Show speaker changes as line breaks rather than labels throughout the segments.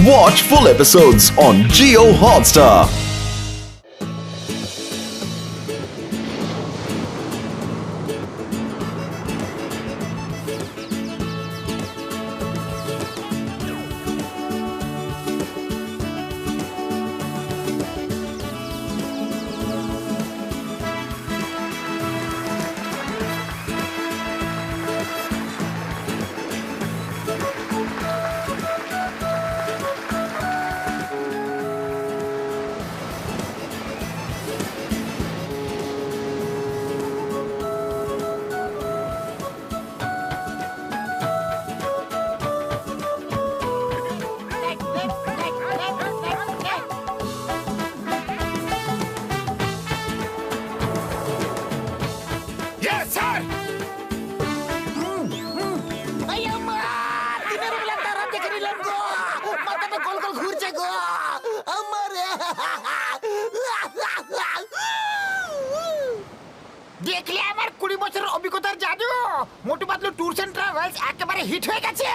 Watch full episodes on Jio Hotstar.
দেখলে আমার 20 বছরের অভিজ্ঞতার জাদু Motu Patlu tours and travels একেবারে হিট হয়ে গেছে।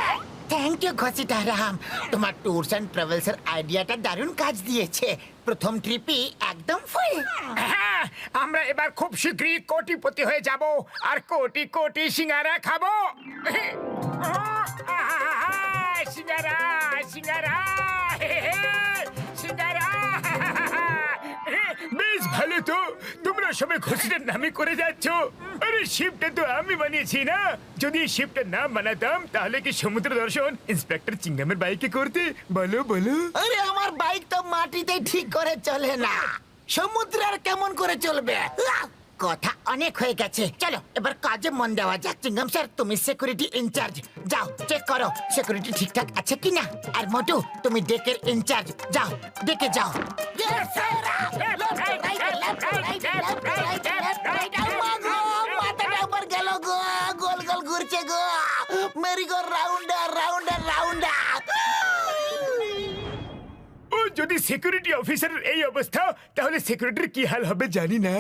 থ্যাংক ইউ ঘসিটারাম, তোমার ট্যুরস এন্ড ট্রাভেলস এর আইডিয়াটা দারুণ কাজ দিয়েছে। প্রথম ট্রিপই একদম ফুল।
হ্যাঁ, আমরা এবার খুব শীঘ্রই কোটিপতি হয়ে যাব আর কোটি কোটি সিঙ্গারা খাবো। সিঙ্গারা সিঙ্গারা সিঙ্গারা। বেশ ভালো তো, তোমরা সবাই খুশিটার নামে করে যাচ্ছ। আরে শিপটা তো আমি বানিয়েছি না, যদি শিপটার নাম বানাতাম তাহলে কি সমুদ্র দর্শন ইন্সপেক্টর চিঙ্গামের বাইকে করতে? বলো বলো।
আরে আমার বাইক তো মাটিতে ঠিক করে চলে না, সমুদ্রে আর কেমন করে চলবে? কথা অনেক হয়ে গেছে, চলো এবার কাজে মন দেওয়া যাক। চিঙ্গাম স্যার, তুমি সিকিউরিটি ইনচার্জ, যাও চেক করো সিকিউরিটি ঠিকঠাক আছে কিনা। আর মোটু, তুমি ডেকের ইনচার্জ, যাও ডেকে যাও। মাথাটা উপর গেল গো, গোল গোল ঘুরছে গো, merry go rounder rounder rounder.
ও যদি সিকিউরিটি অফিসারের এই অবস্থা, তাহলে সিকিউরিটির কি হাল হবে জানি না।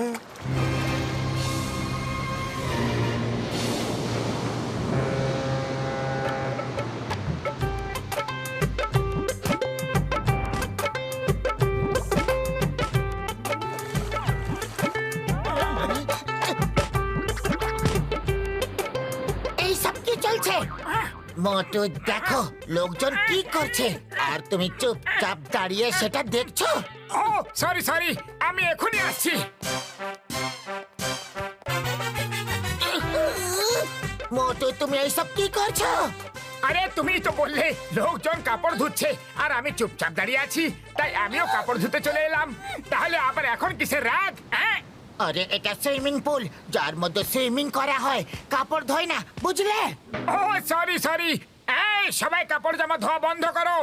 মোটু দেখো লোকজন কি করছে, আর তুমি চুপচাপ দাঁড়িয়ে সেটা দেখছো।
ও সরি সরি, আমি এখনই আসছি।
মোটু তুমি এইসব কি করছো?
আরে তুমি তো বললে লোকজন কাপড় ধুচ্ছে আর আমি চুপচাপ দাঁড়িয়ে আছি, তাই আমিও কাপড় ধুতে চলে এলাম। তাহলে আবার এখন কিসের রাগ? হ্যাঁ,
আরে এটা সুইমিং পুল, যার মধ্যে সুইমিং করা হয়, কাপড় ধোয় না, বুঝলে?
ও সরি সরি। এই সবাই কাপড় জামা ধোয়া বন্ধ করো।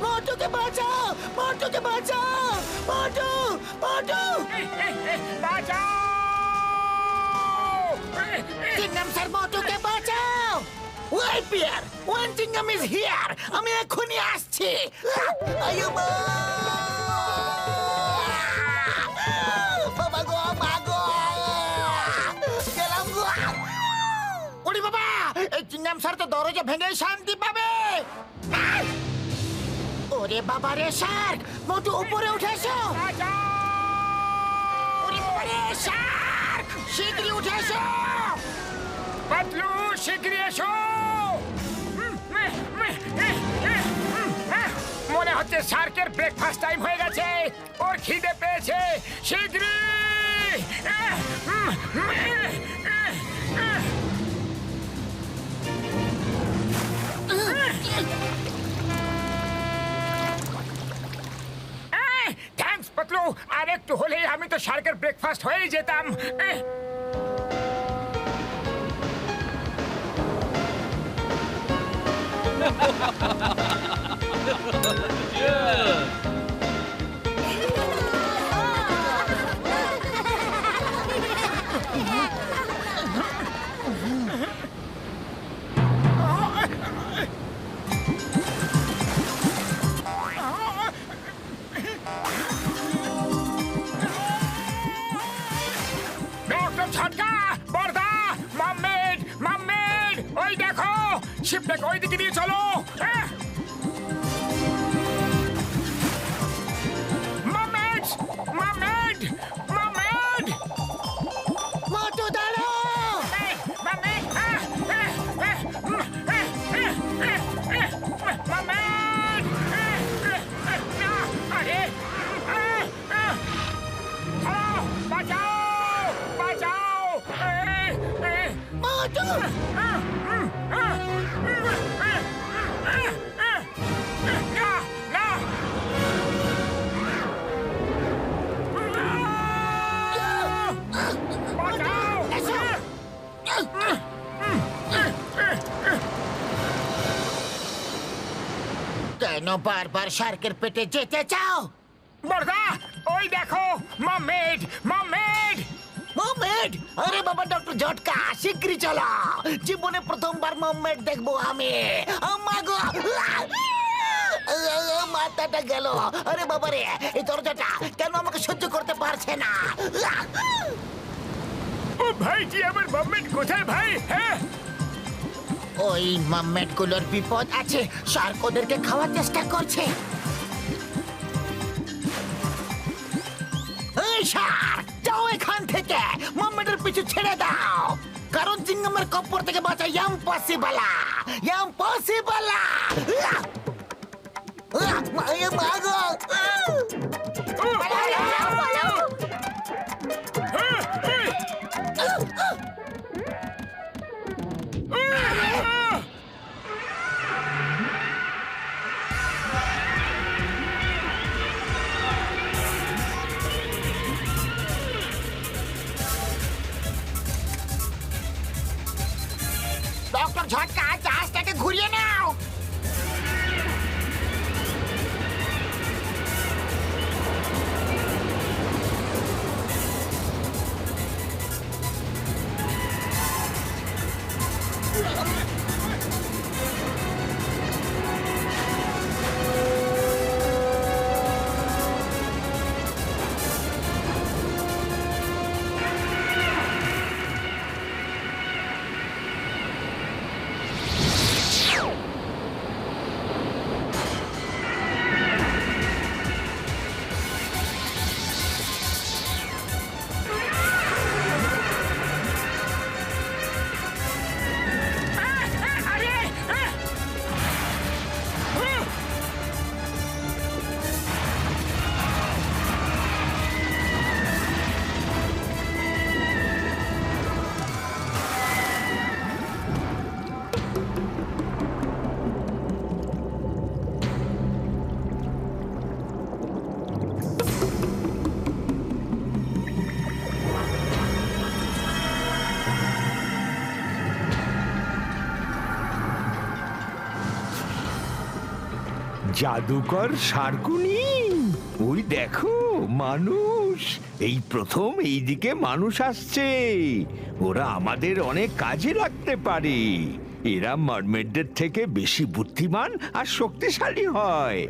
মোটুকে বাঁচাও, মোটুকে বাঁচাও, মোটু মোটু
বাঁচাও!
চিঙ্গাম স্যার, মোটুকে বাঁচাও। ওই পিয়ার, ওয়ান চিঙ্গাম ইজ হিয়ার, আমি এখনই আসছি। আয়ো মা, বাবা গো, মা গো, গেলাম গো। ওরে বাবা, এই চিঙ্গাম স্যার তো দরজা ভেঙে শান্তি পাবে। ওরে বাবা রে শার্ক, মোটু উপরে উঠে এসো। ওরে বাবা রে শার্ক, শিগগিরই উঠে এসো।
পাতলু শিগগিরই এসো। মনে হচ্ছে শার্কের ব্রেকফাস্ট টাইম হয়ে গেছে, ওর খিদে পেয়েছে। শিগগিরই থ্যাঙ্কস পাতলু, আর একটু হলেই আমি তো শার্কের ব্রেকফাস্ট হয়েই যেতাম। ডক্টর ঝটকা, বর্দা, মাম্মেড, মাম্মেড, ওই দেখো শিপটাকে ওই দিকে নিয়ে চলো। মাম্মেড, মাম্মেড, মাম্মেড,
মোটু দাঁড়াও!
মাম্মেড, মাম্মেড, আরে বাঁচাও, বাঁচাও!
মোটু! এসো! কেন বারবার শার্কের পেটে যেতে চাও?
বর্দা, ওই দেখো মাম্মেড, মাম্মেড!
মোমেড! আরে বাবা ডক্টর ঝটকা, শিগগিরই চলো! জীবনে প্রথমবার মোমেড দেখবো আমি! আম্মা গো! মাথাটা গেল! আরে বাবা রে, এই দরজাটা কেন আমাকে সহ্য করতে পারছে না?
ও ভাইজি, আমার মাম্মেড কোথায় ভাই? হ্যাঁ,
ওই মাম্মেড গুলোর বিপদ আছে, শার্ক ওদেরকে খাওয়ার চেষ্টা করছে। এই শার্ক, যাও এখান থেকে! মাম্মেডের পিছু ছেড়ে দাও, কারণ চিংগামের কপ্পর থেকে বাঁচা ইম্পসিবল, ইম্পসিবল! মাগো! ডক্টর ঝটকা, জাহাজটাকে ঘুরিয়ে নাও!
জাদুকর শার্কুনি, ওই দেখো মানুষ! এই প্রথম এইদিকে মানুষ আসছে। ওরা আমাদের অনেক কাজে লাগতে পারে। এরা মারমেডদের থেকে বেশি বুদ্ধিমান আর শক্তিশালী হয়।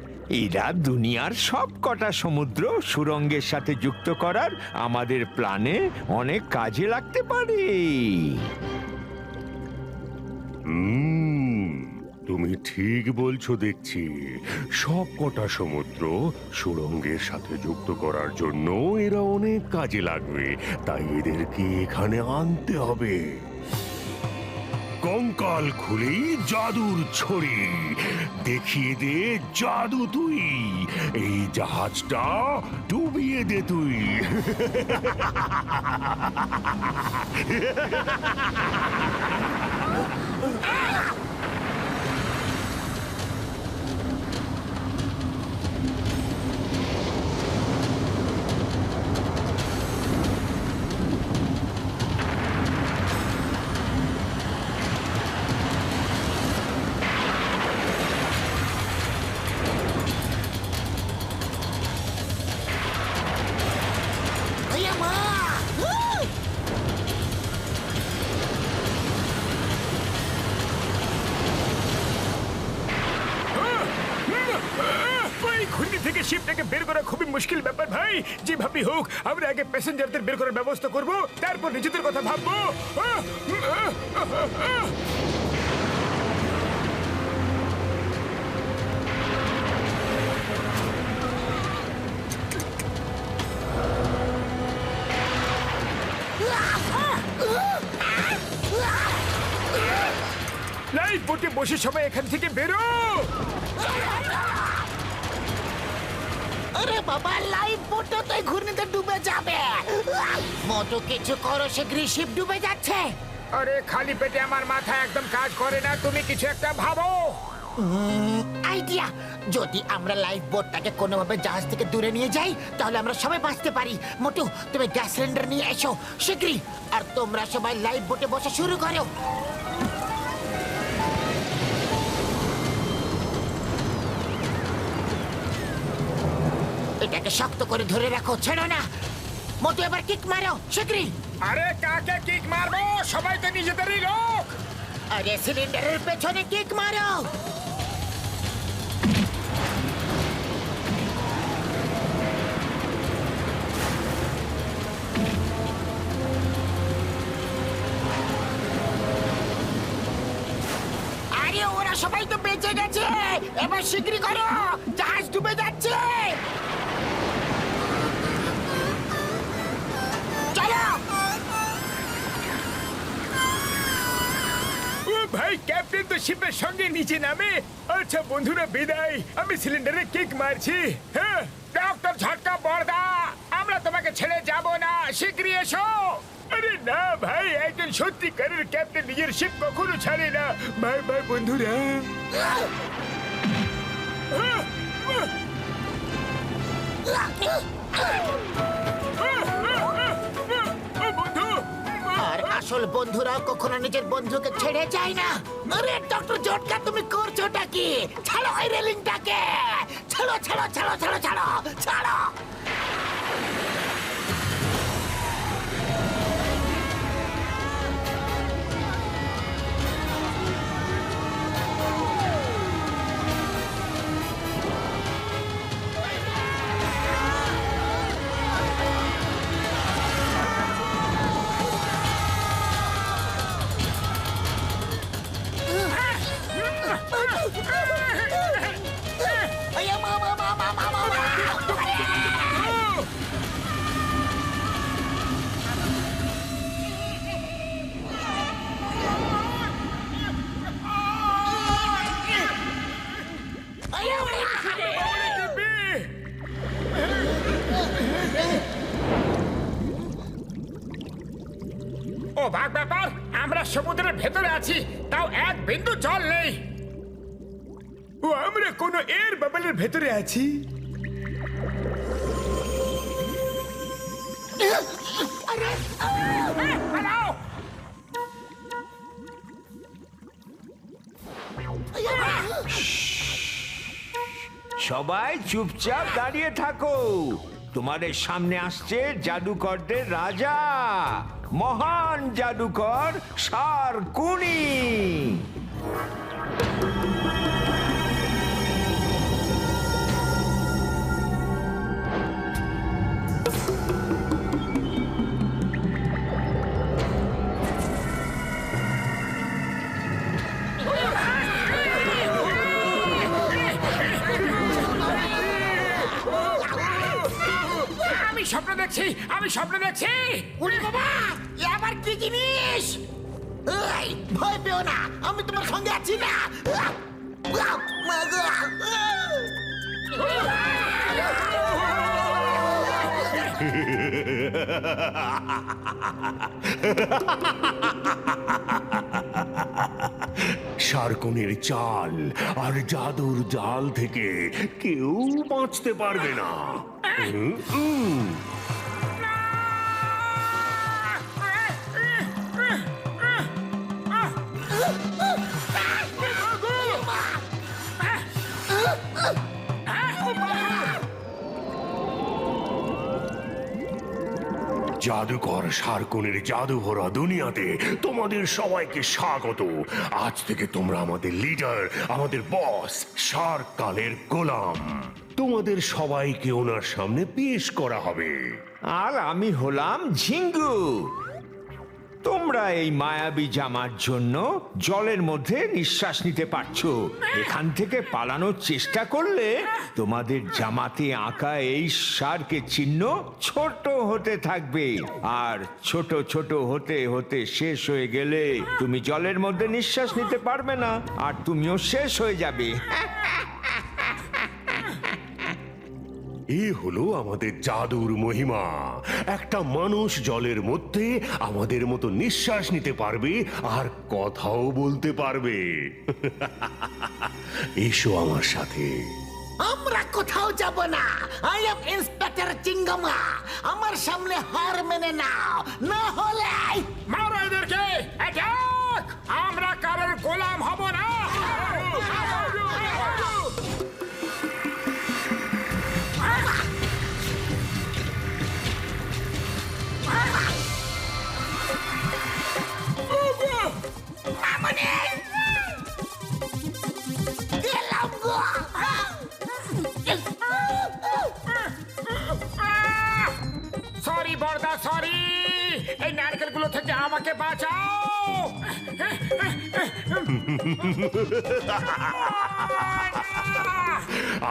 এরা দুনিয়ার সব কটা সমুদ্র সুড়ঙ্গের সাথে যুক্ত করার আমাদের প্ল্যানে অনেক কাজে লাগতে পারে।
তুমি ঠিক বলছো দেখছি। সব কটা সমুদ্র সুড়ঙ্গের সাথে যুক্ত করার জন্য এরা অনেক কাজে লাগবে, তাই এদেরকে এখানে আনতে হবে। কঙ্কাল খুলেই জাদুর ছড়ি দেখিয়ে দে, জাদু তুই! এই জাহাজটা ডুবিয়ে দে তুই!
শিপটাকে বের করা খুবই মুশকিল ব্যাপার ভাই। যেভাবে হোক আমরা আগে প্যাসেঞ্জারদের বের করার ব্যবস্থা করব, তারপর নিজেদের কথা ভাববো। লাইফ বোটে বসে সবাই এখান থেকে বেরো।
আরে বাবা, লাইফ বোটটা তো এই ঘূর্ণিতে ডুবে যাবে। মোটু কিছু করো, শীঘ্রই শিপ ডুবে যাচ্ছে।
আরে খালি পেটে আমার মাথা একদম কাজ করে না, তুমি কিছু একটা ভাবো।
আইডিয়া, যদি আমরা লাইফ বোটটাকে কোনোভাবে জাহাজ থেকে দূরে নিয়ে যাই তাহলে আমরা সবাই বাঁচতে পারি। মোটু, তুমি গ্যাস সিলিন্ডার নিয়ে এসো শীঘ্রই, আর তোমরা সবাই লাইফ বোটে বসে শুরু করো। এটাকে শক্ত করে ধরে রাখো, ছেড়ো না। মোটু, এবার কিক মারো শীঘ্রই।
আরে কাকে কিক মারবো? সবাই তো নিজেদেরই লোক।
আরে সিলিন্ডারের পেছনে কিক মারো। আরে ওরা সবাই তো বেঁচে গেছে, এবার শীঘ্রই করো, জাহাজ ডুবে যাচ্ছে। চলো।
ও ভাই, ক্যাপ্টেন তো শিপের সঙ্গে নিচে নামে। আচ্ছা বন্ধুরা, বিদায়। আমি সিলিন্ডারে কিক মারছি। হ্যাঁ, ডক্টর ঝটকা বড়দা, আমরা তোমাকে ছেড়ে যাব না, শীঘ্রই এসো। আরে না ভাই, একজন সত্যিকারের ক্যাপ্টেন নিজের শিপ কখনো ছাড়ে না। বাই বাই বন্ধুরা। বন্ধু,
আর আসল বন্ধুরা কখনো নিজের বন্ধুকে ছেড়ে যায় না। আরে ডক্টর ঝটকা, তুমি করছোটা কি? ছাড়ো এই রেলিংটাকে, ছাড়ো ছাড়ো ছাড়ো ছাড়ো ছাড়ো ছাড়ো।
অবাক ব্যাপার, আমরা সমুদ্রের ভেতরে আছি, তাও এক বিন্দু জল নেই। ও, আমরা কোনো এয়ার বাবলের ভেতরে আছি। পালাও।
সবাই চুপচাপ দাঁড়িয়ে থাকো। তোমাদের সামনে আসছে জাদুকরদের রাজা, মহান জাদুকর শার্কুনি।
আমি স্বপ্ন দেখছি, আমি স্বপ্ন দেখছি।
উনি বাবা, এ আবার কি জিনিস? এই, ভয় পেও না, আমি তোমার সঙ্গে আছি না।
শার্কুনের চাল আর জাদুর জাল থেকে কেউ বাঁচতে পারবে না। জাদুকর শার্কুনের জাদু ভরা দুনিয়াতে তোমাদের সবাইকে স্বাগত। আজ থেকে তোমরা আমাদের লিডার, আমাদের বস, শার্ক কালের গোলাম। তোমাদের সবাইকে ওনার সামনে পেশ করা হবে।
আর আমি হলাম ঝিঙ্গু। তোমরা এই মায়াবী জামার জন্য জলের মধ্যে নিঃশ্বাস নিতে পারছো। এখান থেকে পালানোর চেষ্টা করলে তোমাদের জামাতে আঁকা এই শার্কের চিহ্ন ছোট হতে থাকবে, আর ছোট ছোট হতে হতে শেষ হয়ে গেলে তুমি জলের মধ্যে নিঃশ্বাস নিতে পারবে না, আর তুমিও শেষ হয়ে যাবে।
এ হলো আমাদের জাদুর মহিমা। একটা মানুষ জলের মধ্যে আমাদের মতো নিঃশ্বাস নিতে পারবে আর কথাও বলতে পারবে। এসো আমার সাথে।
আমরা কোথাও যাব না। I am inspector Chingam. আমার সামনে হার মেনে নাও, না হলে
মারো এদেরকে! অ্যাটাক! আমরা কারোর গোলাম হব না।
গেলাম গো।
সরি বর্দা, সরি। এই নারকেলগুলো থেকে আমাকে বাঁচাও।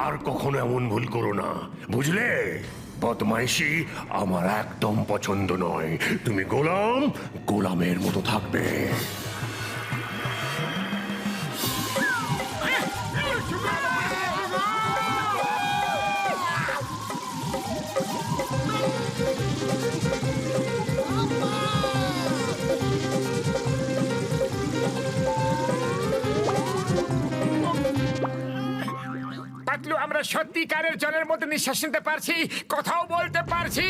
আর কখনো এমন ভুল করো না, বুঝলে? বদমাইশি আমার একদম পছন্দ নয়। তুমি গোলাম, গোলামের মতো থাকবে।
পাতলু, আমরা সত্যিকারের জলের মধ্যে নিঃশ্বাস নিতে পারছি, কথাও বলতে পারছি।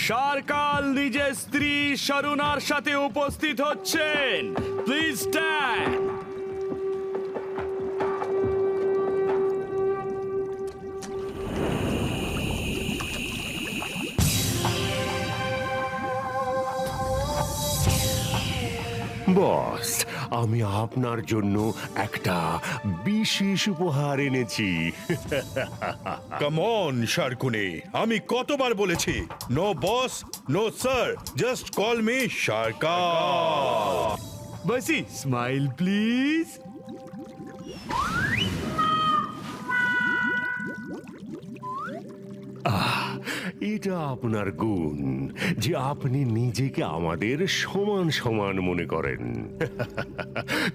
শারকাল নিজের স্ত্রী শরুনার সাথে উপস্থিত হচ্ছেন। Please stand.
বস, আমি আপনার জন্য একটা বিশেষ উপহার এনেছি।
কাম অন শার্কুনি, আমি কতবার বলেছি no boss no sir, just call me Sharkal.
বসি, স্মাইল প্লিজ।
এটা আপনার গুণ যে আপনি নিজেকে আমাদের সমান সমান মনে করেন।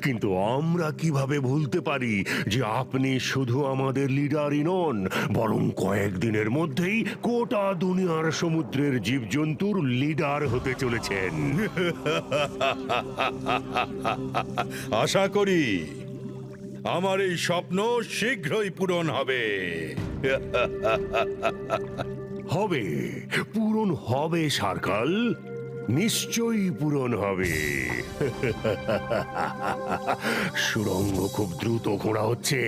কিন্তু আমরা কিভাবে ভুলতে পারি যে আপনি শুধু আমাদের লিডারই নন, বরং কয়েকদিনের মধ্যেই গোটা দুনিয়ার সমুদ্রের জীবজন্তুর লিডার হতে চলেছেন।
আশা করি আমার এই স্বপ্ন শীঘ্রই পূরণ হবে।
হবে, পূরণ হবে শার্কাল, নিশ্চয়ই পূরণ হবে। সুড়ঙ্গ খুব দ্রুত ঘোরা হচ্ছে।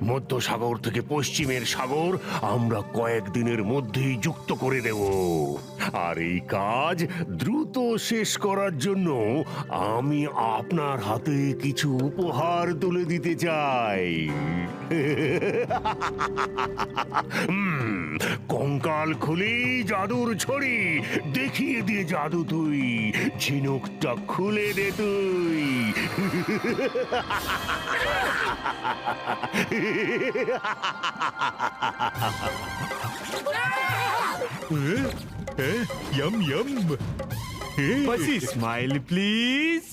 মধ্য সাগর থেকে পশ্চিমের সাগর আমরা কয়েকদিনের মধ্যেই যুক্ত করে দেব। আর এই কাজ দ্রুত শেষ করার জন্য আমি আপনার হাতে কিছু উপহার তুলে দিতে চাই। কঙ্কাল খুলি, জাদুর ছড়ি দেখিয়ে দিয়ে জাদু তুই, ঝিনুকটা খুলে দে তুই।
Yum yum.
বসি, smile please.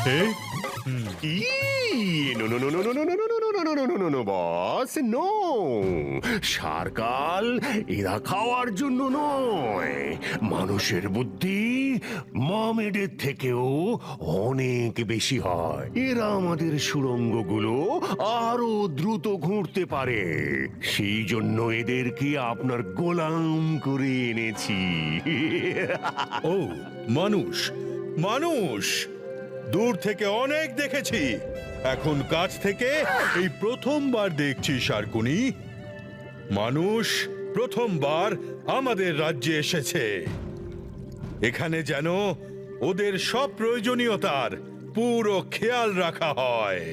No no no no no no no no no no no no no no no boss no Sharkal এরা খাওয়ার জন্য নয় মানুষের বুদ্ধি মামেডের থেকেও অনেক বেশি হয় এরা আমাদের সুড়ঙ্গগুলো আরো দ্রুত ঘুরতে পারে সেই জন্য এদেরকে আপনার গোলাম করে এনেছি
ও মানুষ মানুষ দূর থেকে অনেক দেখেছি এখন কাছ থেকে এই প্রথমবার দেখছি শার্কুনি মানুষ প্রথমবার আমাদের রাজ্যে এসেছে এখানে যেন ওদের সব প্রয়োজনীয়তার পুরো খেয়াল রাখা হয়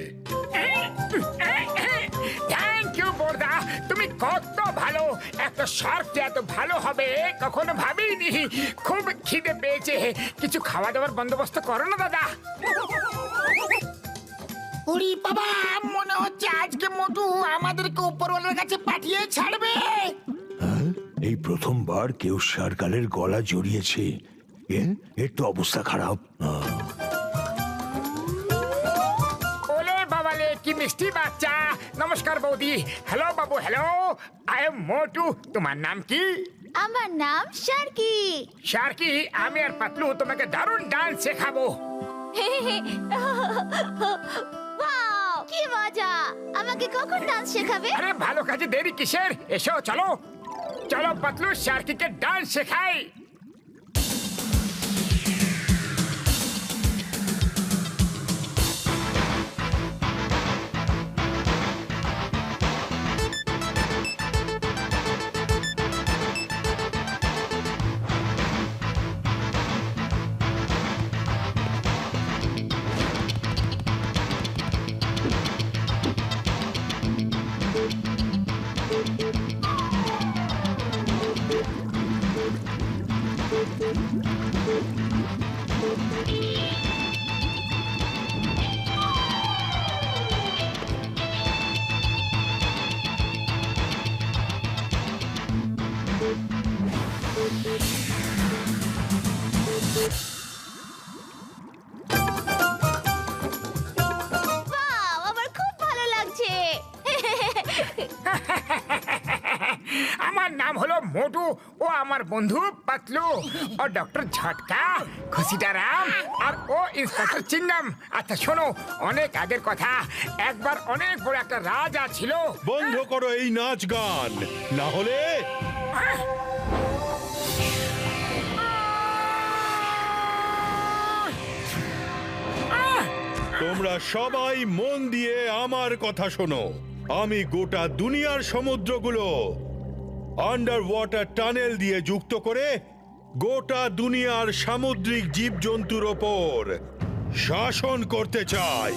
থ্যাংক ইউ বোরদা তুমি কত ভালো একটা শার্ক এত ভালো হবে কখনো ভাবিনি খুব খিদে পেয়েছে কিছু খাওয়া দাওয়ার বন্দোবস্ত করো না দাদা
উড়ি বাবা মনে হচ্ছে আজকে মোটু আমাদেরকে উপরওয়ালার কাছে পাঠিয়ে ছাড়বে
এই প্রথমবার কেউ শারকালের গলা জড়িয়েছে এর তো অবস্থা খারাপ
ওলে বাবালে কি মিষ্টি বাচ্চা নমস্কার বৌদি hello Babu hello I am মোটু তোমার নাম কি
আমার নাম শার্কি।
শার্কি আমি আর পাতলু তোমাকে দারুণ ডান্স শেখাবো
ওয়াও কি মজা! আমাকে কখন ডান্স শেখাবে?
আরে ভালো কাজে দেরি কিসের এসো চলো চলো পাতলু শার্কিকে ডান্স শেখাই
ওয়াও আমার খুব ভালো লাগছে।
আমার নাম হলো মোটু ও আমার বন্ধু পাতলু ও ডক্টর ঝটকা খুশিটারাম আর ও ইন্সপেক্টর চিংগাম আচ্ছা শোনো অনেক আগের কথা একবার অনেক বড় একটা রাজা ছিল
বন্ধ করো এই নাচ গান না হলে তোমরা সবাই মন দিয়ে আমার কথা শোনো আমি গোটা দুনিয়ার সমুদ্রগুলো আন্ডার ওয়াটার টানেল দিয়ে যুক্ত করে গোটা দুনিয়ার সামুদ্রিক জীবজন্তুর ওপর শাসন করতে চাই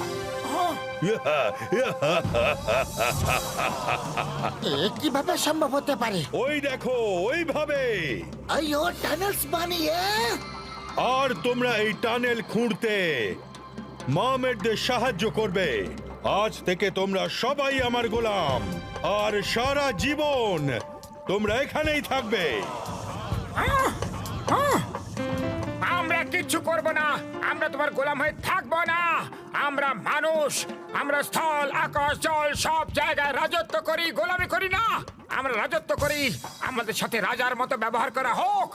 এ কিভাবে সম্ভব হতে পারে
ওই দেখো ওইভাবে
এই ও টানেলস বানিয়ে
আর তোমরা এই টানেল খুঁড়তে মামেরদের সাহায্য করবে আজ থেকে তোমরা সবাই আমার গোলাম আর সারা জীবন তোমরা এখানেই থাকবে
আমরা কিচ্ছু করব না আমরা তোমার গোলাম হয়ে থাকবো না আমরা মানুষ আমরা স্থল আকাশ জল সব জায়গায় রাজত্ব করি গোলামি করি না আমরা রাজত্ব করি আমাদের সাথে রাজার মতো ব্যবহার করা হোক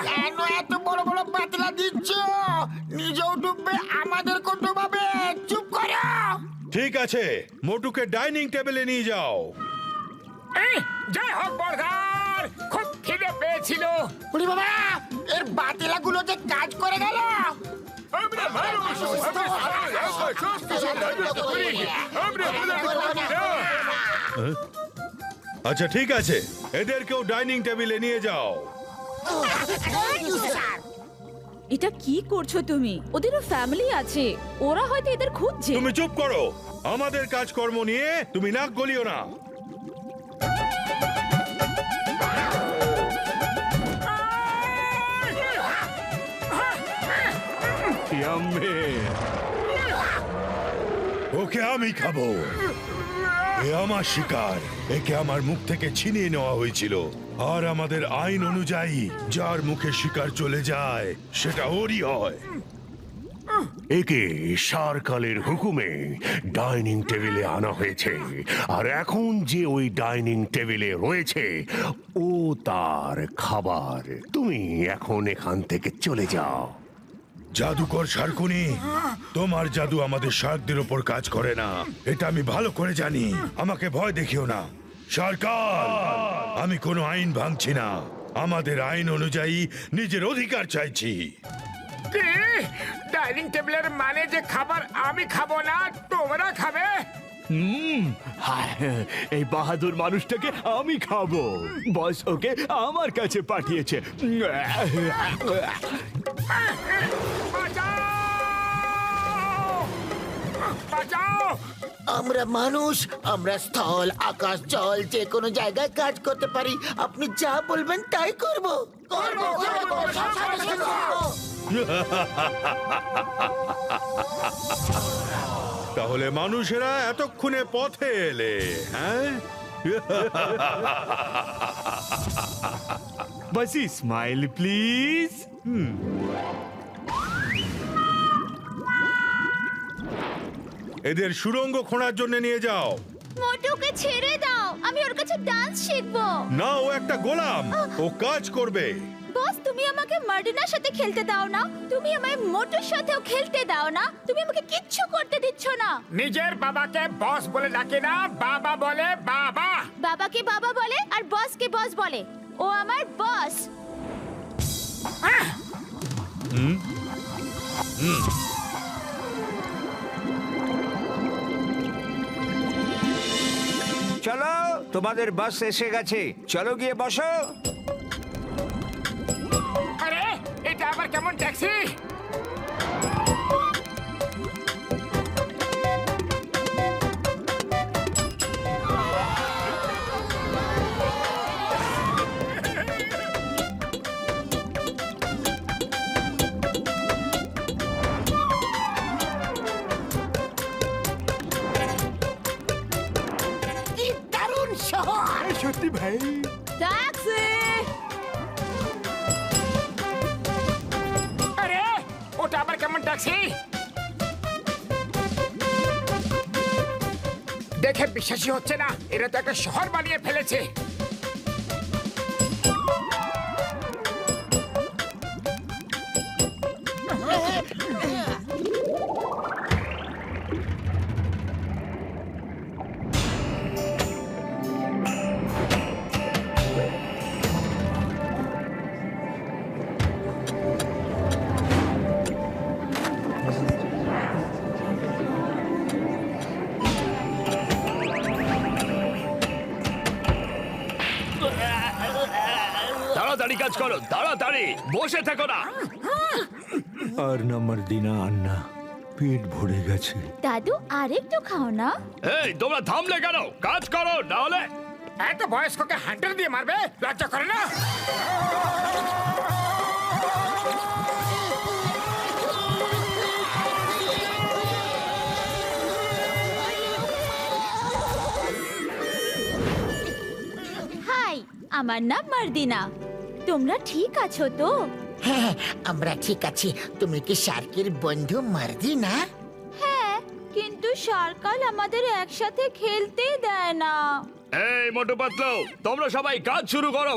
কেন এত বড় বড় পাতলা দিচ্ছ নিজেও ডুববে আমাদেরকে ডুবাবে চুপ করো
ঠিক আছে মোটুকে ডাইনিং টেবিলে নিয়ে যাও
জয় হোক বরদার খুব খিদে পেয়েছিল
উড়ি বাবা এর বাতিলাগুলো যে কাজ করে গেল
আমরা মানুষ আমরা গোলামি না
আচ্ছা ঠিক আছে এদেরকেও ডাইনিং টেবিলে নিয়ে যাও
এটা কি করছো তুমি? ওদেরও ফ্যামিলি আছে, ওরা হয়তো এদের খুঁজছে।
তুমি চুপ করো আমাদের কাজকর্ম নিয়ে তুমি নাক গলিও না ওকে আমি খাবো এ আমার শিকার একে আমার মুখ থেকে ছিনিয়ে নেওয়া হয়েছিল আর আমাদের আইন অনুযায়ী যার মুখে শিকার চলে যায় সেটা ওরই হয়
একে সরকারের হুকুমে ডাইনিং টেবিলে আনা হয়েছে, আর এখন যে ওই ডাইনিং টেবিলে রয়েছে ও তার খাবার। তুমি এখন এখান থেকে চলে যাও।
জাদুকর শার্কুনি, তোমার জাদু আমাদের শার্কদের ওপর কাজ করে না, এটা আমি ভালো করে জানি। আমাকে ভয় দেখিও না। সরকার, আমি কোনো আইন ভাঙছি না, আমাদের আইন অনুযায়ী নিজের অধিকার চাইছি।
কি? ডাইনিং টেবিলের মানে যে খাবার আমি খাবো না, তোমরা খাবে?
এই বাহাদুর মানুষটাকে আমি খাবো। বস ওকে আমার কাছে পাঠিয়েছে।
বাঁচাও!
আমরা মানুষ, আমরা স্থল আকাশ জল যে কোনো জায়গায় কাজ করতে পারি। আপনি যা বলবেন তাই করব।
তাহলে মানুষেরা এতক্ষণে পথে এলে, হ্যাঁ?
বাসি স্মাইল প্লিজ।
এদের সুড়ঙ্গ খোঁড়ার জন্য নিয়ে যাও।
মোটুকে ছেড়ে দাও, আমি ওর কাছে ডান্স শিখবো।
না, ও একটা গোলাম, ও কাজ করবে।
বস, তুমি আমাকে মার্ডিনার সাথে খেলতে দাও না, তুমি আমায় মোটুর সাথেও খেলতে দাও না, তুমি আমাকে কিচ্ছু করতে দিচ্ছ না।
নিজের বাবাকে বস বলে ডাকে না, বাবা বলে বাবা।
বাবাকে বাবা বলে আর বসকে বস বলে। ও আমার বস।
চলো, তোমাদের বাস এসে গেছে, চলো গিয়ে বসো।
আরে, এটা আবার কেমন ট্যাক্সি?
কি দারুণ শহর!
সত্যি ভাই।
ট্যাক্সি!
আরে, ওটা আবার কেমন ট্যাক্সি? দেখে বিশ্বাসই হচ্ছে না, এরা তো একটা শহর বানিয়ে ফেলেছে।
তাড়াতাড়ি কাজ করো, তাড়াতাড়ি, বসে থেকো না।
আর না মার্দিনা, আর না, পেট ভরে গেছে।
দাদু, আরেকটু খাও না।
এই তোমরা থামলে কেন? কাজ করো, নাহলে।
এত বয়স্ককে হান্টার দিয়ে মারবে, লজ্জা করে না?
হাই, আমার নাম মার্দিনা। তোমরা ঠিক আছো তো?
হ্যাঁ, আমরা ঠিক আছি। তুমি কি শার্কের বন্ধু মার্দিনা?
হ্যাঁ, কিন্তু সরকার আমাদের একসাথে খেলতে দেয় না।
এই মোটু পাতলু, তোমরা সবাই কাজ শুরু করো।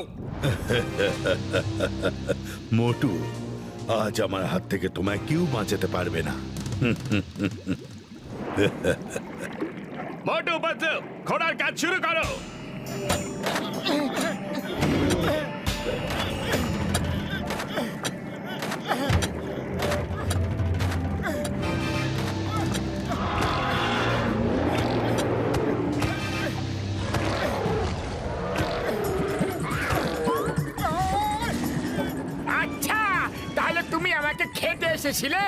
মোটু, আজ আমার হাত থেকে তোমায় কেউ বাঁচাতে পারবে না।
মোটু পাতলু, খোঁড়ার কাজ শুরু করো।
আচ্ছা, তাহলে তুমি আমাকে খেতে এসেছিলে?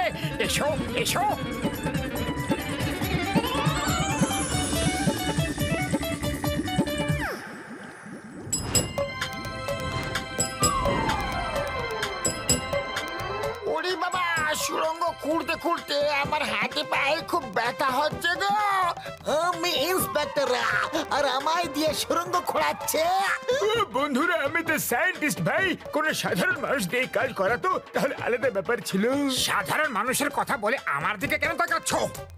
এসো এসো।
ওরে বাবা, সুড়ঙ্গ খুঁড়তে খুঁড়তে আমার হাতে পায়ে খুব ব্যথা হচ্ছে গো। আমি ইন্সপেক্টর ইন্সপেক্টররা, আর আমায় দিয়ে সুড়ঙ্গ খোঁড়াচ্ছে।
ও বন্ধুরা, আমি তো সায়েন্টিস্ট ভাই, কোন সাধারণ মানুষ দিয়ে এই কাজ করাতো তাহলে আলাদা ব্যাপার ছিল।
সাধারণ মানুষের কথা বলে আমার দিকে কেন তাকাচ্ছ?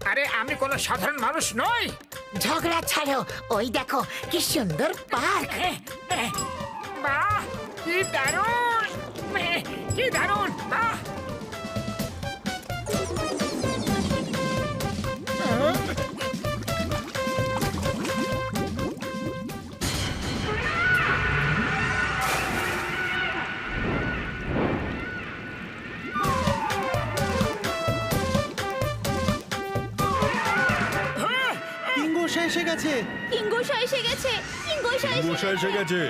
আরে আমি কোনো সাধারণ মানুষ নই।
ঝগড়া ছাড়ো, ওই দেখো কি সুন্দর পার্ক।
বাহ, কি দারুণ! কি দারুণ! বাহ!
কিঙ্গোশা এসে গেছে।
কিঙ্গোশা এসে গেছে। কিঙ্গোশা
মশা এসে গেছে।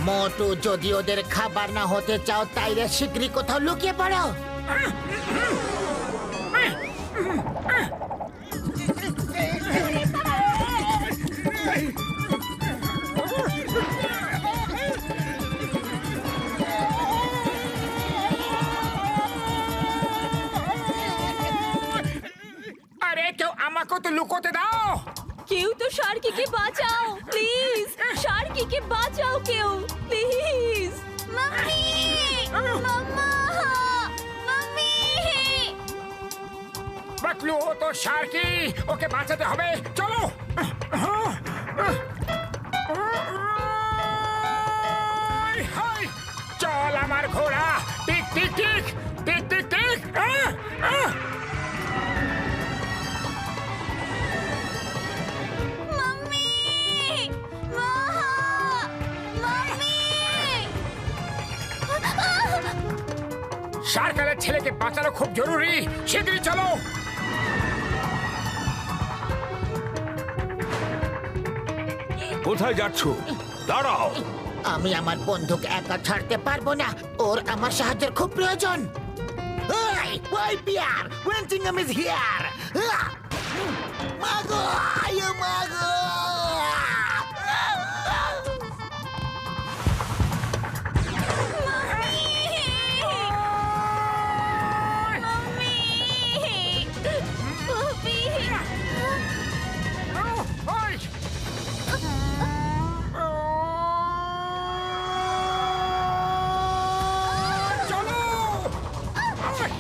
মোটু, যদি ওদের খাবার না হতে চাও তাইলে শীঘ্রই কোথাও লুকিয়ে পড়ো।
আরে কেউ আমাকে তো লুকোতে দাও।
কেউ তো শার্কিকে বাঁচাও প্লিজ, শার্কিকে বাঁচাও কেউ প্লিজ।
মাম্মি! মাম্মা! মাম্মি!
বাকলু, ও তো শার্কি, ওকে বাঁচাতে হবে। চলো। হাই, চল আমার ঘোড়া। Tick tick tick tick tick tick.
Mummy! মা! মাম্মি!
সরকারের ছেলেকে বাঁচানো খুব জরুরি, শীঘ্রই চলো।
কোথায় যাচ্ছ? দাঁড়াও।
আমি আমার বন্ধুকে একা ছাড়তে পারবো না, ওর আমার সাহায্যের খুব প্রয়োজন। ওই, ওই বিয়ার, when Chingam is here. মাগো, আয় মাগো।
ওই! চলো! ওই!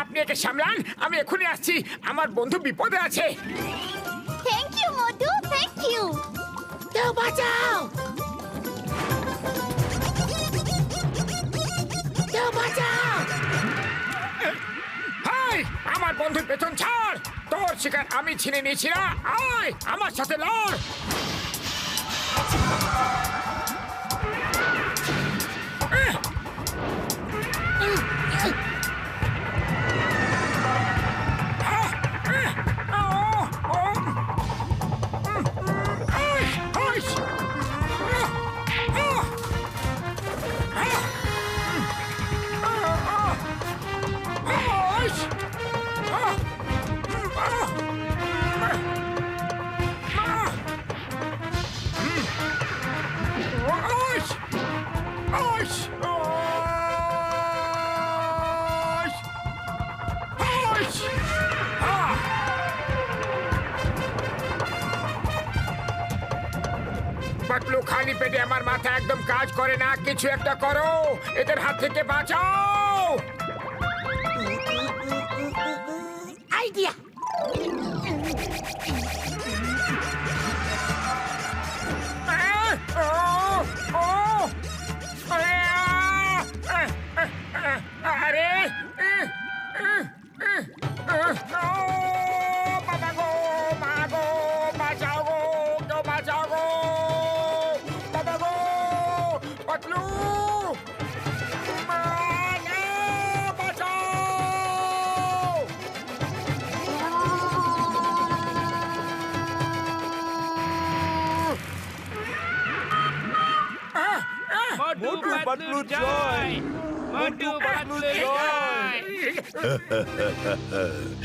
আপনি একে সামলান, আমি এখনই আসছি। আমার বন্ধু বিপদে আছে।
Thank you Motu, thank you.
কেউ বাঁচাও, কেউ বাঁচাও।
হাই, আমার বন্ধুর পেছন ছাড়। তোর শিকার আমি ছিনে নিয়েছি না। আয় আমার সাথে লড়। পাতলু, খালি পেটে আমার মাথা একদম কাজ করে না। কিছু একটা করো, এদের হাত থেকে বাঁচাও।
আইডিয়া।
পাতলু জয়, মোটু পাতলু জয়।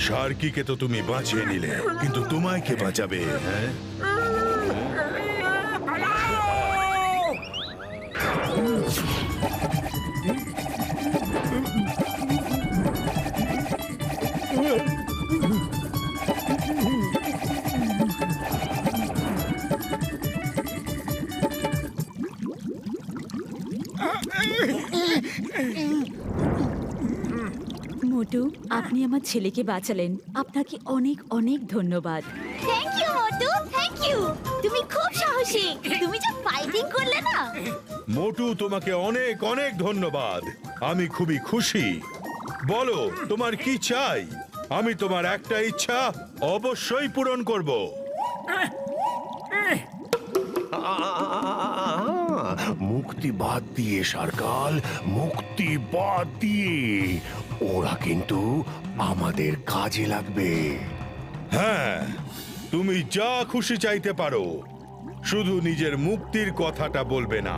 শার্কিকে তো তুমি বাঁচিয়ে নিলে, কিন্তু তোমায় কে বাঁচাবে? হ্যাঁ,
মোটু, আপনি আমার ছেলেকে বাঁচালেন, আপনাকে অনেক অনেক ধন্যবাদ।
Thank you Motu, thank you. তুমি খুব সাহসী। তুমি যে ফাইটিং করলে না।
মোটু, তোমাকে অনেক অনেক ধন্যবাদ। আমি খুবই খুশি। বলো, তোমার কি চাই? আমি তোমার একটা ইচ্ছা অবশ্যই পূরণ করব।
মুক্তি বাদ দিয়ে সরকার, মুক্তি বাদ দিয়ে। ওরা কিন্তু আমাদের কাজে লাগবে।
হ্যাঁ, তুমি যা খুশি চাইতে পারো, শুধু নিজের মুক্তির কথাটা বলবে না,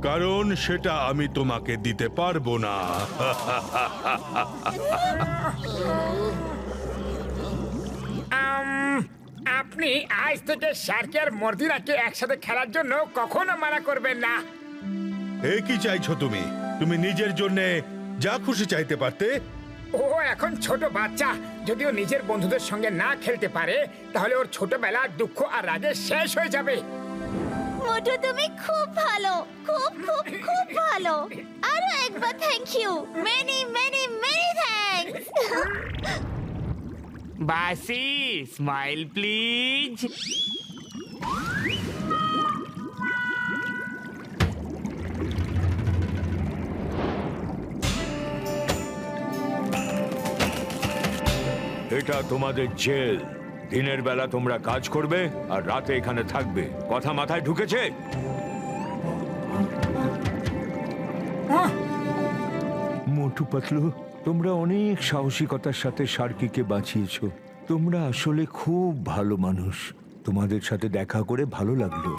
কারণ সেটা আমি তোমাকে দিতে পারবো না।
আপনি আজ থেকে শার্কি আর মর্দিনাকে একসাথে খেলার জন্য কখনো মানা করবেন না।
এ কি চাইছো তুমি? তুমি নিজের জন্যে যা খুশি চাইতে পারতে।
ও এখন ছোট বাচ্চা, যদিও নিজের বন্ধুদের সঙ্গে না খেলতে পারে, তাহলে ওর ছোটবেলার দুঃখ আর রাগে শেষ হয়ে যাবে।
মোটু তুমি খুব ভালো, খুব খুব খুব ভালো। আরো একবার thank you, many many many thanks.
বাসি, স্মাইল প্লিজ।
এটা তোমাদের জেল। দিনের বেলা তোমরা কাজ করবে আর রাতে এখানে থাকবে। কথা মাথায় ঢুকেছে? মোটু পাতলু, তোমরা অনেক সাহসিকতার সাথে শার্কিকে বাঁচিয়েছো। তোমরা আসলে খুব ভালো মানুষ। তোমাদের সাথে দেখা করে ভালো লাগলো।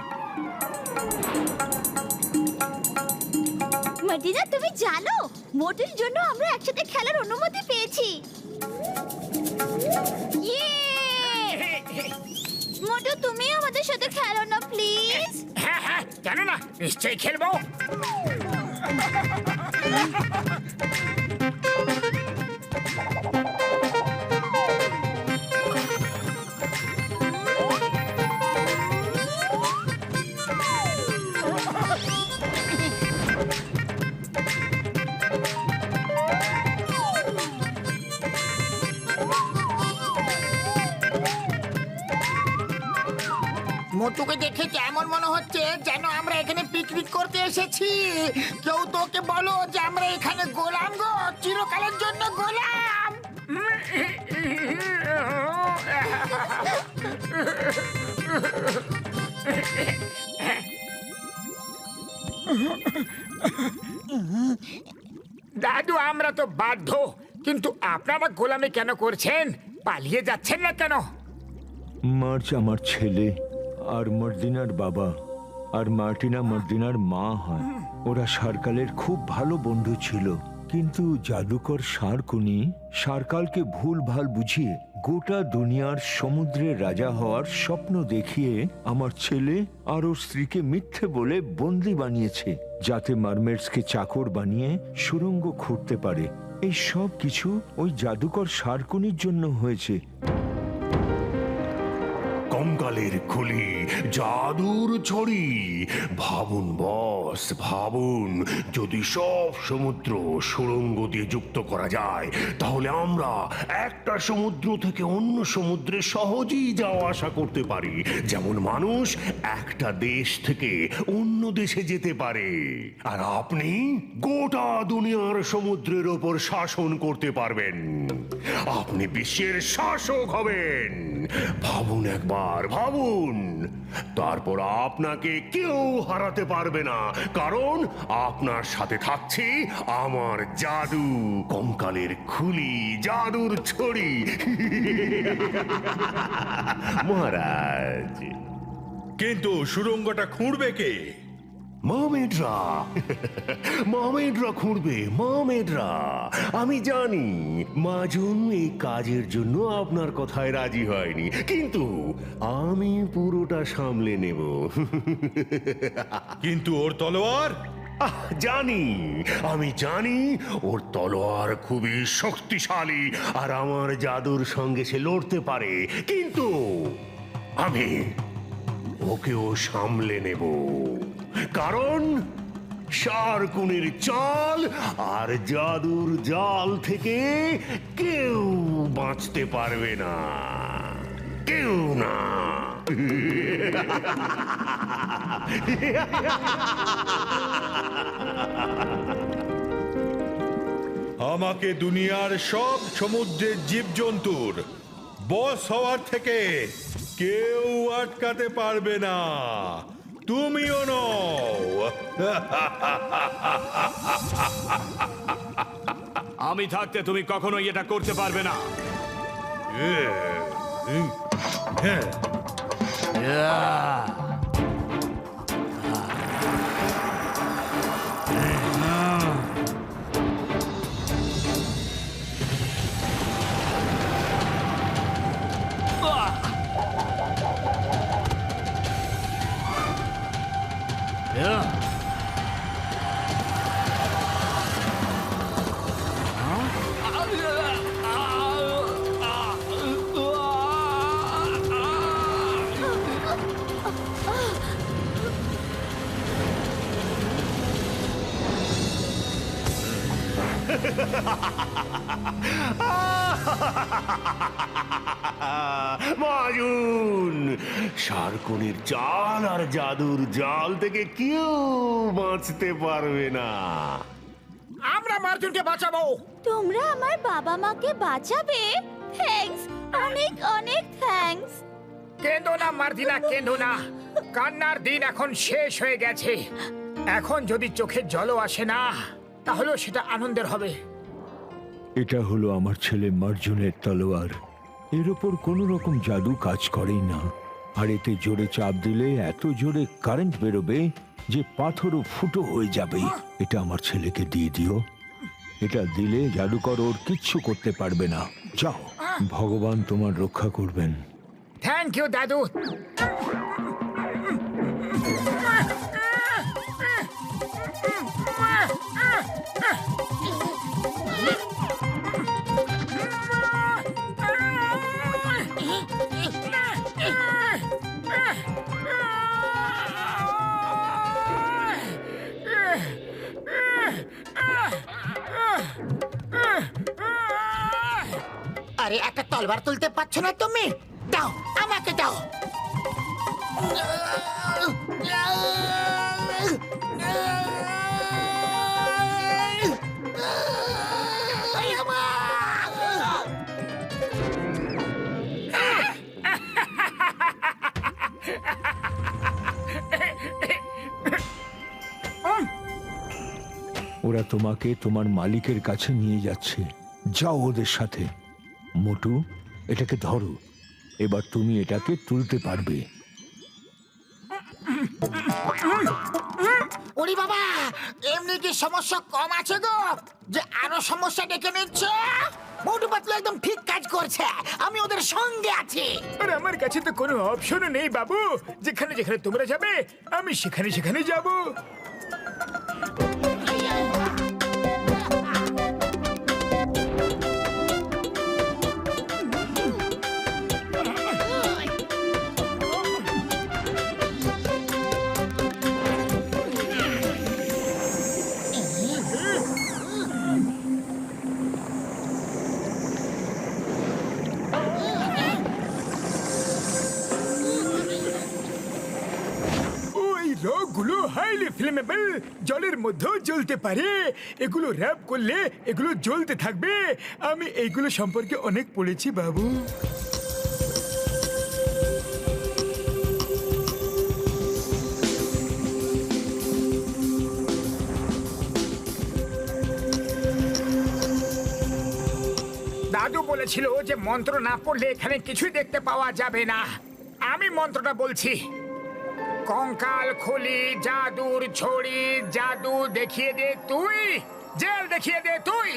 মর্দিনা, তুমি জানো মোটুর জন্য আমরা একসাথে খেলার অনুমতি পেয়েছি। ইয়ে! মোটু তুমি আমাদের সাথে খেলো না প্লিজ।
হ্যাঁ হ্যাঁ, কেন না, নিশ্চয়ই খেলবো।
মোটুকে দেখে কেমন মনে হচ্ছে যেন আমরা এখানে পিকনিক করতে এসেছি। কেউ তোকে বলো যে আমরা এখানে গোলাম গো, চিরকালের জন্য গোলাম।
দাদু, আমরা তো বাধ্য, কিন্তু আপনারা গোলামি কেন করছেন? পালিয়ে যাচ্ছেন না কেন?
মার্চ আমার ছেলে আর মর্দিনার বাবা, আর মার্টিনা মর্দিনার মা হয়। ওরা সার্কালের খুব ভালো বন্ধু ছিল, কিন্তু জাদুকর শার্কুনি সার্কালকে ভুল ভাল বুঝিয়ে গোটা দুনিয়ার সমুদ্রের রাজা হওয়ার স্বপ্ন দেখিয়ে আমার ছেলে আর ওর স্ত্রীকে মিথ্যে বলে বন্দি বানিয়েছে, যাতে মারমেডসকে চাকর বানিয়ে সুড়ঙ্গ খুঁড়তে পারে। এই সব কিছু ওই জাদুকর শার্কুনির জন্য হয়েছে।
কঙ্কালের খুলি, জাদুর ছড়ি। ভাবুন বস, ভাবুন, যদি সব সমুদ্র সুড়ঙ্গ দিয়ে যুক্ত করা যায়, তাহলে আমরা একটা সমুদ্র থেকে অন্য সমুদ্রে সহজেই যাওয়া আসা করতে পারি। যেমন মানুষ একটা দেশ থেকে অন্য দেশে যেতে পারে, আর আপনি গোটা দুনিয়ার সমুদ্রের ওপর শাসন করতে পারবেন। আপনি বিশ্বের শাসক হবেন। ভাবুন একবার, ভাবুন। তারপর আপনাকে কেউ হারাতে পারবে না, কারণ আপনার সাথে থাকছে আমার জাদু, কঙ্কালের খুলি, জাদুর ছড়ি। মহারাজ,
কিন্তু সুড়ঙ্গটা খুঁড়বে কে?
মার্মেডরা মার্মেডরা খুঁড়বে, মার্মেডরা। আমি জানি মাজুন এই কাজের জন্য আপনার কথায় রাজি হয়নি, কিন্তু আমি পুরোটা সামলে নেব।
কিন্তু ওর তলোয়ার?
জানি, আমি জানি ওর তলোয়ার খুবই শক্তিশালী আর আমার জাদুর সঙ্গে সে লড়তে পারে, কিন্তু আমি ওকেও সামলে নেব, কারণ শার্কুনির চাল আর জাদুর জাল থেকে কেউ বাঁচতে পারবে না, কেউ না।
আমাকে দুনিয়ার সব সমুদ্রের জীবজন্তুর বস হওয়ার থেকে কেউ আটকাতে পারবে না, তুমিও নও।
আমি থাকতে তুমি কখনোই এটা করতে পারবে না।
হ্যাঁ,
মাজুন, শার্কুনির চাল আর জাদুর জাল থেকে কেউ বাঁচতে পারবে না।
আমরা মার্জুনকে বাঁচাবো।
তোমরা আমার বাবা মাকে বাঁচাবে? থ্যাঙ্কস, অনেক অনেক থ্যাঙ্কস।
কেঁদো না মার্জিনা, কেঁদো না। কান্নার দিন এখন শেষ হয়ে গেছে। এখন যদি চোখে জলও আসে না, তাহলেও সেটা আনন্দের হবে।
এটা হলো আমার ছেলে মার্জুনের তলোয়ার। এর ওপর কোনো রকম জাদু কাজ করেই না, আর এতে জোরে চাপ দিলে এত জোরে কারেন্ট বেরোবে যে পাথরও ফুটো হয়ে যাবে। এটা আমার ছেলেকে দিয়ে দিও। এটা দিলে জাদুকর ওর কিচ্ছু করতে পারবে না। যাও, ভগবান তোমার রক্ষা করবেন।
থ্যাংক ইউ দাদু।
আরে একটা তলবার তুলতে পারছো না তুমি? দাও, আমাকে দাও।
ওরা তোমাকে তোমার মালিকের কাছে নিয়ে যাচ্ছে। যাও ওদের সাথে। মোটু, এটাকে ধরো। এবার তুমি এটাকে তুলতে পারবে।
ওরে বাবা, এমনি কি সমস্যা কম আছে গো যে আরো সমস্যা ডেকে নিচ্ছে? মোটু পাতলু একদম ঠিক কাজ করছে। আমি ওদের সঙ্গে আছি।
আর আমার কাছে তো কোনো অপশনও নেই বাবু। যেখানে যেখানে তোমরা যাবে আমি সেখানে সেখানে যাব। রগুলো হাইলি ফ্লেমেবল, জলের মধ্যেও জ্বলতে পারে। এগুলো র‍্যাপ করলে এগুলো জ্বলতে থাকবে। আমি এইগুলো সম্পর্কে অনেক পড়েছি বাবু।
দাদু বলেছিল যে মন্ত্র না পড়লে এখানে কিছুই দেখতে পাওয়া যাবে না। আমি মন্ত্রটা বলছি। কঙ্কাল খুলি, জাদুর ছড়ি, জাদু দেখিয়ে দে তুই, জেল দেখিয়ে দে তুই।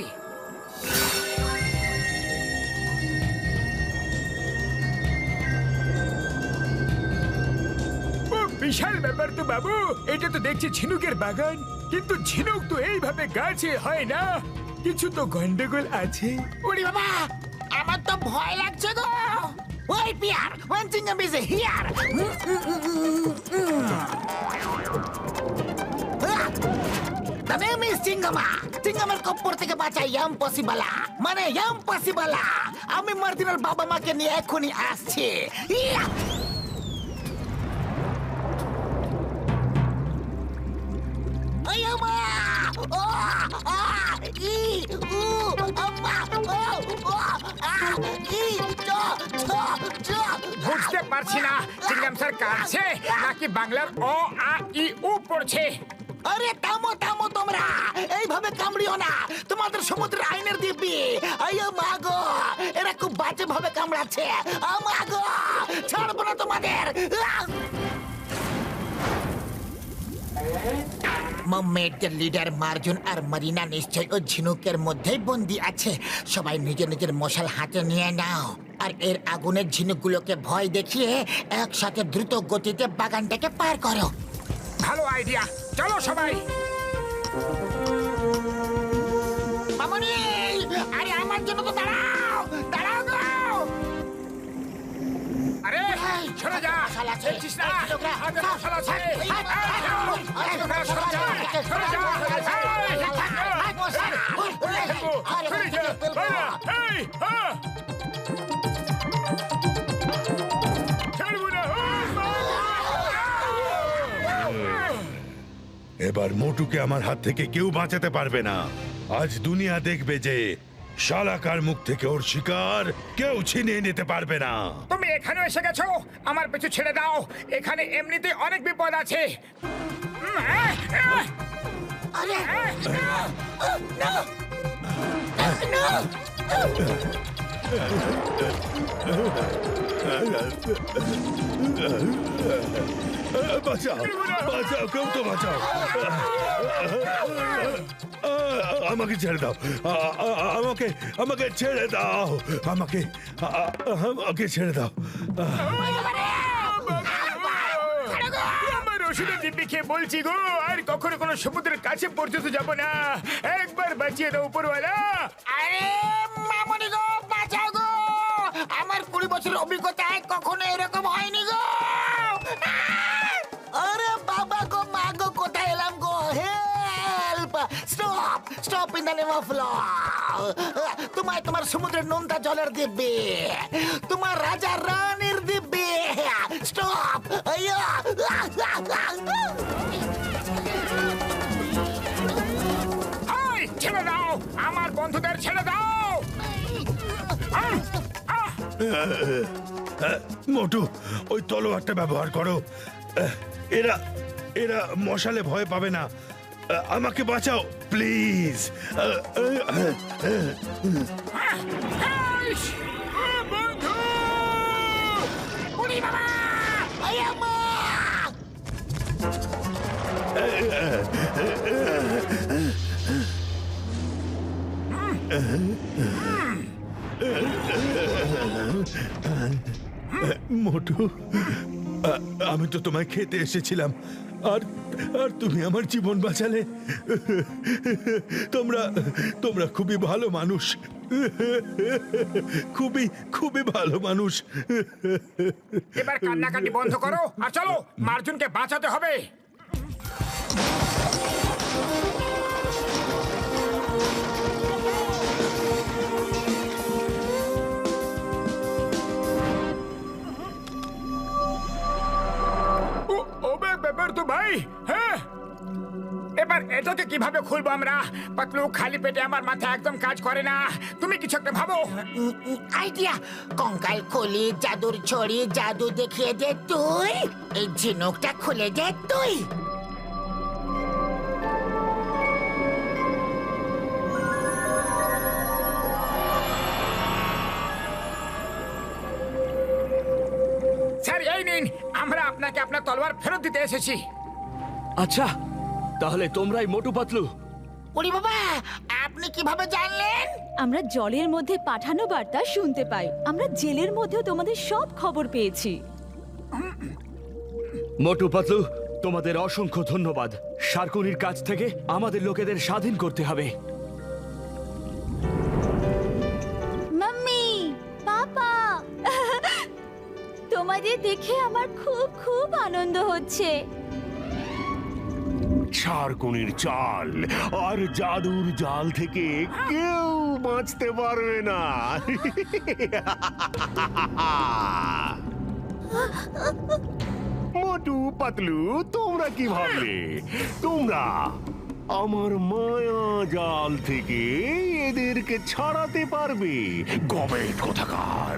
ও বিশাল ব্যাপার তো বাবু, এটা তো দেখছি ঝিনুকের বাগান, কিন্তু ঝিনুক তো এইভাবে গাছে হয় না, কিছু তো গন্ডগোল আছে।
ওরে বাবা, আমার তো ভয় লাগছে গো। ওই পিয়ার, one Chingam is here. The name is Chingam. চিঙ্গামের কপ্পর থেকে বাঁচা ইম্পসিবল, মানে ইম্পসিবল। আমি মার্টিনের বাবা মাকে নিয়ে এখনই আসছি। ইয়া! আয়ামা! ও! আ! ই! উ! আম্মা! ও! ও! আ! ই! চ! ছ! চ!
বুঝতে পারছি না চিংগাম স্যার কাছে নাকি বাংলার অ আ ই উ পড়ছে।
আরে থামো থামো তোমরা, এইভাবে কামড়িও না, তোমাদের সমুদ্রের আইনের দিব্যি। আয়ো মাগো, এরা খুব বাজে ভাবে কামড়াচ্ছে। মাগো, ছাড়বো না তোমাদের। মার্মেডদের লিডার মার্জুন আর মারিনা নিশ্চয় ও ঝিনুকের মধ্যেই বন্দি আছে। সবাই নিজের নিজের মশাল হাতে নিয়ে নাও, আর এর আগুনের ঝিনুকগুলোকে ভয় দেখিয়ে একসাথে দ্রুত গতিতে বাগানটাকে পার করো।
ভালো আইডিয়া, চলো সবাই।
মামনি, আরে আমার জন্য তো দাঁড়াও, দাঁড়াও গো।
আরে সরে যা,
মশাল আছে।
দেখছিস না
এই ছোকরা,
হাতে মশাল আছে।
হাট, হাট, হাট, হাট,
এই ছোকরা, সরে যা, সরে যা।
সরে যা, বাবা, এই, আ! ছাড়বো না, ও,
এবার মোটুকে আমার হাত থেকে কেউ বাঁচাতে পারবে না। আজ দুনিয়া দেখবে যে শালাকার মুখ থেকে ওর শিকার কেউ ছিনিয়ে নিতে পারবে না।
তুমি এখানে এসে গেছো, আমার পিছু ছেড়ে দাও, এখানে এমনিতে অনেক বিপদ আছে।
আরে না,
বাঁচাও, বাঁচাও, কেউ তো বাঁচাও। আমাকে ছেড়ে দাও, আমাকে আমাকে ছেড়ে দাও, আমাকে আমাকে ছেড়ে দাও।
আমার ওষুধের দিব্যি খেয়ে বলছি গো, আর কখনো কোনো সমুদ্রের কাছে পর্যন্ত যাব না। একবার বাঁচিয়ে দাও উপরওয়ালা।
আরে মামনি গো, বাঁচাও গো। আমার 20 বছরের অভিজ্ঞতায় কখনো এরকম হয়নি গো। আরে বাবা গো, মা গো, কোথায় এলাম গো? Help! Stop! Stop in the name of law. তোমায় তোমার সমুদ্রের নোনতা জলের দিব্যি, তোমার রাজা রানীর দিব্যি। স্টপ!
ছেড়ে দাও, আমার বন্ধুদের ছেড়ে দাও।
মোটু, ওই তলোয়ারটা ব্যবহার করো। এরা এরা মশালে ভয় পাবে না। আমাকে বাঁচাও প্লিজ।
বন্ধু!
উড়ি বাবা! আয়ামা!
মোটু, আমি তো তোমায় খেতে এসেছিলাম, আর আর তুমি আমার জীবন বাঁচালে। তোমরা তোমরা খুবই ভালো মানুষ, খুবই খুবই ভালো মানুষ।
এবার কান্নাকাটি বন্ধ করো আর চলো, মার্জুনকে বাঁচাতে হবে।
ব্যাপার তো ভাই, হ্যাঁ।
এবার এটাকে কিভাবে খুলবো আমরা? পাতলু, খালি পেটে আমার মাথা একদম কাজ করে না, তুমি কিছু একটা ভাবো।
আইডিয়া! কঙ্কাল খুলি, জাদুর ছড়ি, জাদু দেখিয়ে দে তুই, এই ঝিনুকটা খুলে দে তুই।
স্যার এই নিন, আমরা আপনাকে আপনার তলোয়ার ফেরত দিতে এসেছি।
আচ্ছা, তাহলে তোমরাই মোটু পাতলু।
ওরে বাবা, আপনি কিভাবে জানলেন?
আমরা জলের মধ্যে পাঠানো বার্তা শুনতে পাই। আমরা জেলের মধ্যেও তোমাদের সব খবর পেয়েছি।
মোটু পাতলু, তোমাদের অসংখ্য ধন্যবাদ। শার্কুনির কাছ থেকে আমাদের লোকেদের স্বাধীন করতে হবে।
মাম্মি, পাপা, তোমাদের দেখে আমার খুব খুব আনন্দ হচ্ছে।
শার্কুনির চাল আর জাদুর জাল থেকে কেউ বাঁচতে পারবে না। মোটু পাতলু, তোমরা কি ভাবলে তোমরা আমার মায়া জাল থেকে এদেরকে ছাড়াতে পারবে? গবেট কোথাকার!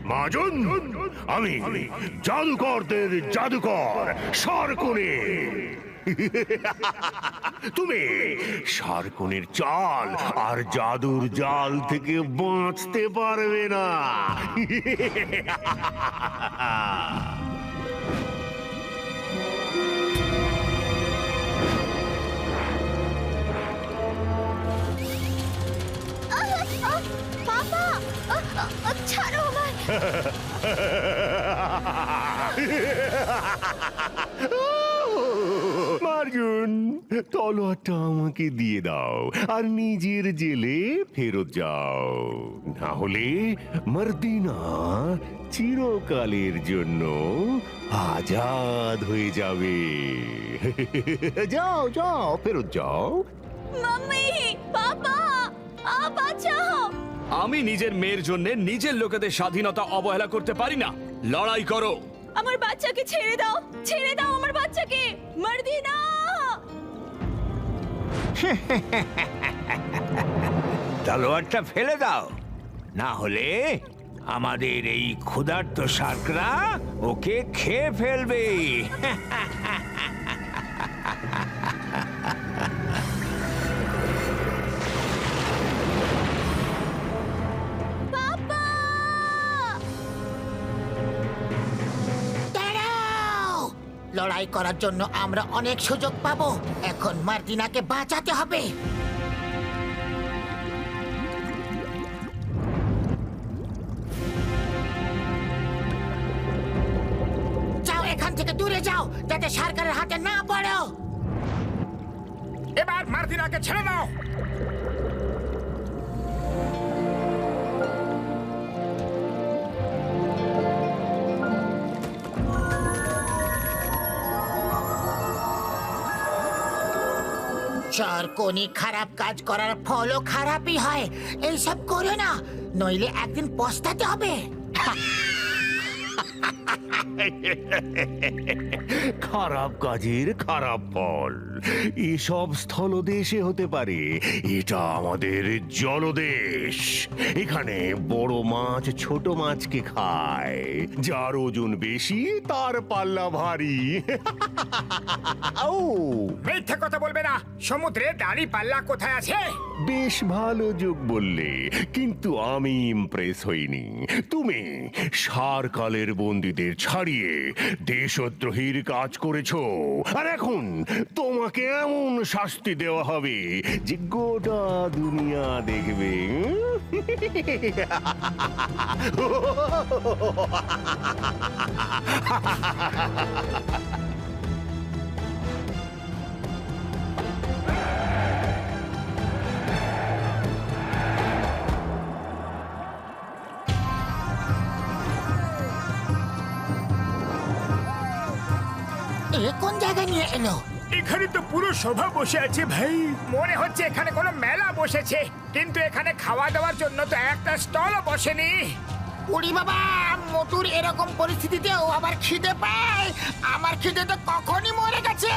মাজন, আমি জাদুকরদের জাদুকর শার্কুনি। তুমি শার্কুনির চাল আর জাদুর জাল থেকে বাঁচতে পারবে না।
পাপা, ছাড়ো আমায়।
মার্জুন, তলোয়ারটা আমাকে দিয়ে দাও আর নিজের জেলে ফেরত যাও, না হলে মার্দিনা চিরকালের জন্য আজাদ হয়ে যাবে। যাও যাও, ফেরত যাও।
মাম্মি, পাপা, বাঁচাও।
আমি নিজের মেয়ের জন্য নিজের লোকেদের স্বাধীনতা অবহেলা করতে পারি না। লড়াই করো।
আমার বাচ্চাকে ছেড়ে দাও, ছেড়ে দাও আমার বাচ্চাকে। মার্দিনা!
তলোয়ারটা ফেলে দাও, না হলে আমাদের এই ক্ষুধার্ত শার্করা ওকে খেয়ে ফেলবে।
দাঁড়াও! লড়াই করার জন্য আমরা অনেক সুযোগ পাবো। এখন মার্দিনাকে বাঁচাতে হবে। যাও, এখান থেকে দূরে যাও, যাতে সরকারের হাতে না পড়ো।
এবার মার্দিনাকে ছেড়ে দাও।
শার্কুনি খারাপ কাজ করার ফলও খারাপই হয়। এইসব করো না, নইলে একদিন পস্তাতে হবে।
খারাপ কাজের খারাপ ফল এসব স্থলদেশে হতে পারে, এটা আমাদের জলদেশ। এখানে বড় মাছ ছোট মাছকে খায়, যার ওজন বেশি তার পাল্লা ভারী। ও,
মিথ্যে কথা বলবে না। সমুদ্রে দাড়ি পাল্লা কোথায় আছে?
বেশ ভালো যোগ বললে, কিন্তু আমি ইমপ্রেস হইনি। তুমি সারকালের বন্দীদের ছাড়িয়ে দাঁড়িয়ে দেশদ্রোহীর কাজ করেছো, আর এখন তোমাকে এমন শাস্তি দেওয়া হবে যে গোটা দুনিয়া দেখবে।
এ কোন জায়গায় নিয়ে এলো?
এখানে তো পুরো সভা বসে আছে ভাই। মনে হচ্ছে এখানে কোনো মেলা বসেছে, কিন্তু এখানে খাওয়া দাওয়ার জন্য তো একটা স্টলও বসেনি।
উড়ি বাবা, মোটুর এরকম পরিস্থিতিতেও আবার খিদে পায়? আমার খিদে তো কখনই মরে গেছে।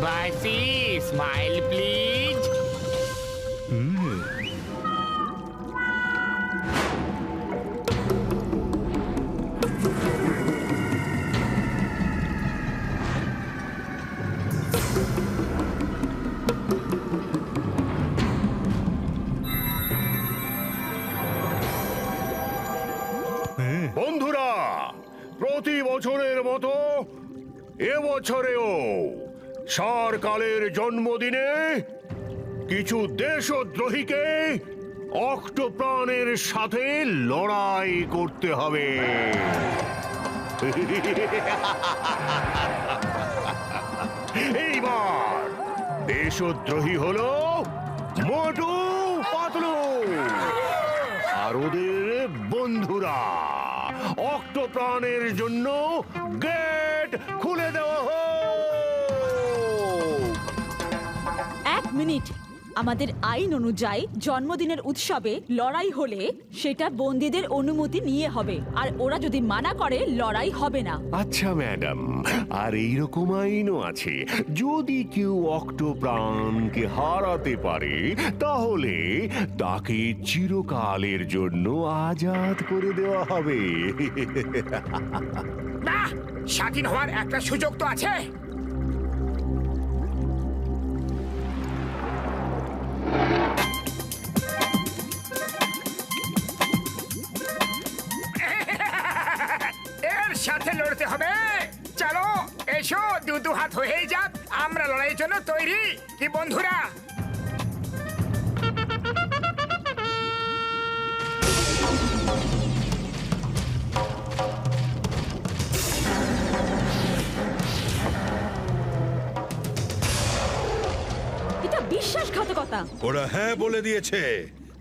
বাসি স্মাইল প্লিজ।
বন্ধুরা, প্রতি বছরের মতো এবছরেও সরকালের জন্মদিনে কিছু দেশদ্রোহীকে অক্টোপ্রাণের সাথে লড়াই করতে হবে। এইবার দেশদ্রোহী হলো মোটু পাতলু আর ওদের বন্ধুরা। অক্টোপ্রাণের জন্য গেট খুলে দেওয়া হোক।
1 মিনিট। আমাদের আইন অনুযায়ী জন্মদিনের উৎসবে লড়াই হলে সেটা বন্দীদের অনুমতি নিয়ে হবে, আর ওরা যদি মানা করে লড়াই হবে না।
আচ্ছা ম্যাডাম, আর এইরকম আইনও আছে, যদি কেউ অক্টোপ্রাণকে হারাতে পারে তাহলে তাকে চিরকালের জন্য আজাদ করে দেওয়া হবে।
না, স্বাধীন হওয়ার একটা সুযোগ তো আছে। এর সাথে লড়তে হবে। চলো এসো, দু হাত হয়েই যাক, আমরা লড়াইয়ের জন্য তৈরি। কি বন্ধুরা?
এটা বিশ্বাসঘাতকতা।
ওরা হ্যাঁ বলে দিয়েছে,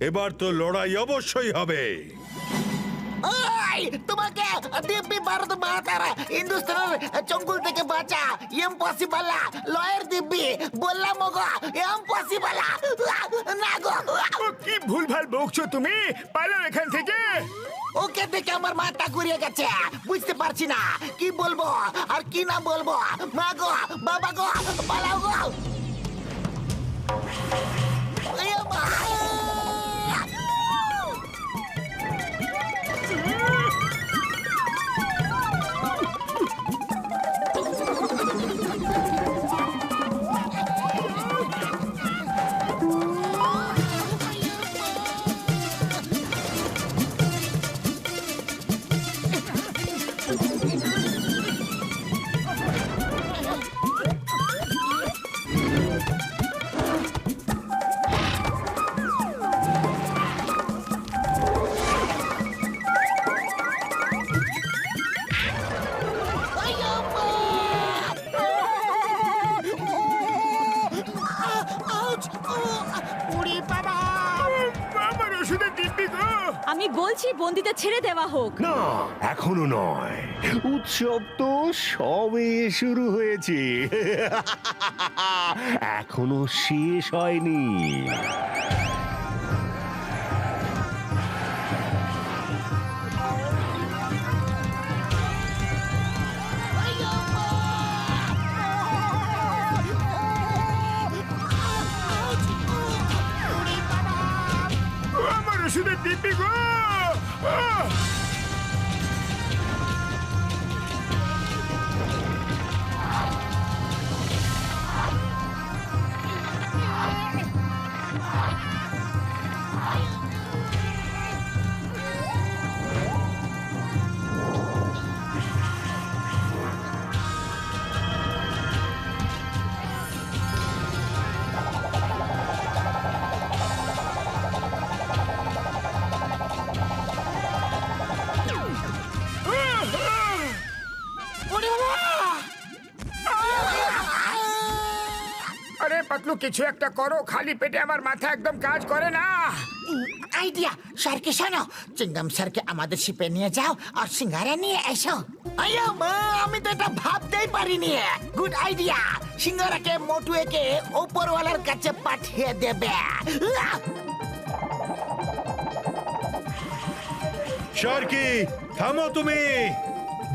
এবার তো লড়াই অবশ্যই হবে।
ওই তোমাকে দিব্যি ভারত মাতারা হিন্দুস্তানের চঙ্গুল থেকে বাঁচা। ইম্পসিবল লয়ের দিব্যি বললাম গো, ইম্পসিবল না গো।
ও কি ভুলভাল বকছো তুমি, পালাও এখান থেকে।
ওকে দেখে আমার মাথা ঘুরিয়ে গেছে, বুঝতে পারছি না কি বলবো আর কি না বলবো। মা গো, বাবা গো, পালাও গো। এ মা!
আমার ওষুধের দিব্যি গো।
আমি বলছি বন্দীদের ছেড়ে দেওয়া হোক।
না, এখনো নয়, উৎসব তো সবে শুরু হয়েছে। এখনো শেষ হয়নি।
ওষুধের দিব্যি গো।
আরে পাতলু, কিছু একটা করো, খালি পেটে আমার মাথা একদম কাজ করে না।
আইডিয়া স্যারকে শোনো, চিংগাম স্যারকে আমাদের শিপে নিয়ে যাও আর সিঙ্গারা নিয়ে এসো। আইয়া মা, আমি তো এটা ভাবতেই পারিনি। গুড আইডিয়া, সিঙ্গারাকে মোটু একে উপরওয়ালার কাছে পাঠিয়ে দেবে।
শার্কি, থামো তুমি,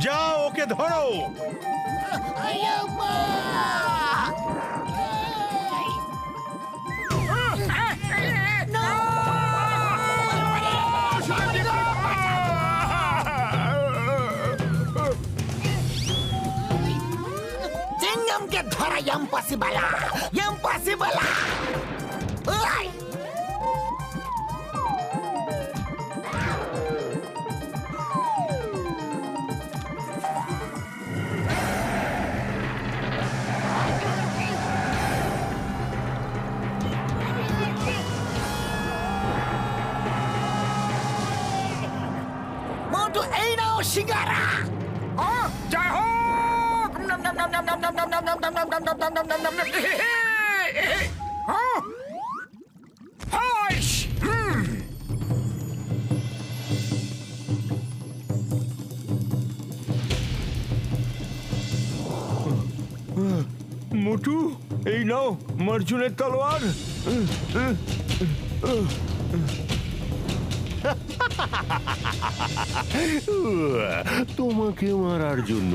যাও ওকে ধরো।
আইয়া মা! চিংগামকে ধরা ইম্পসিবল, ইম্পসিবল। ওই! মোটু, এই নাও সিঙ্গারা।
জয় হোক! নম নম নম নম নম নম নম নম নম নম নম নম নম নম নম নম। হাইশ!
মোটু, এই নাও মার্জুনের তলোয়ার।
তোমাকে মারার জন্য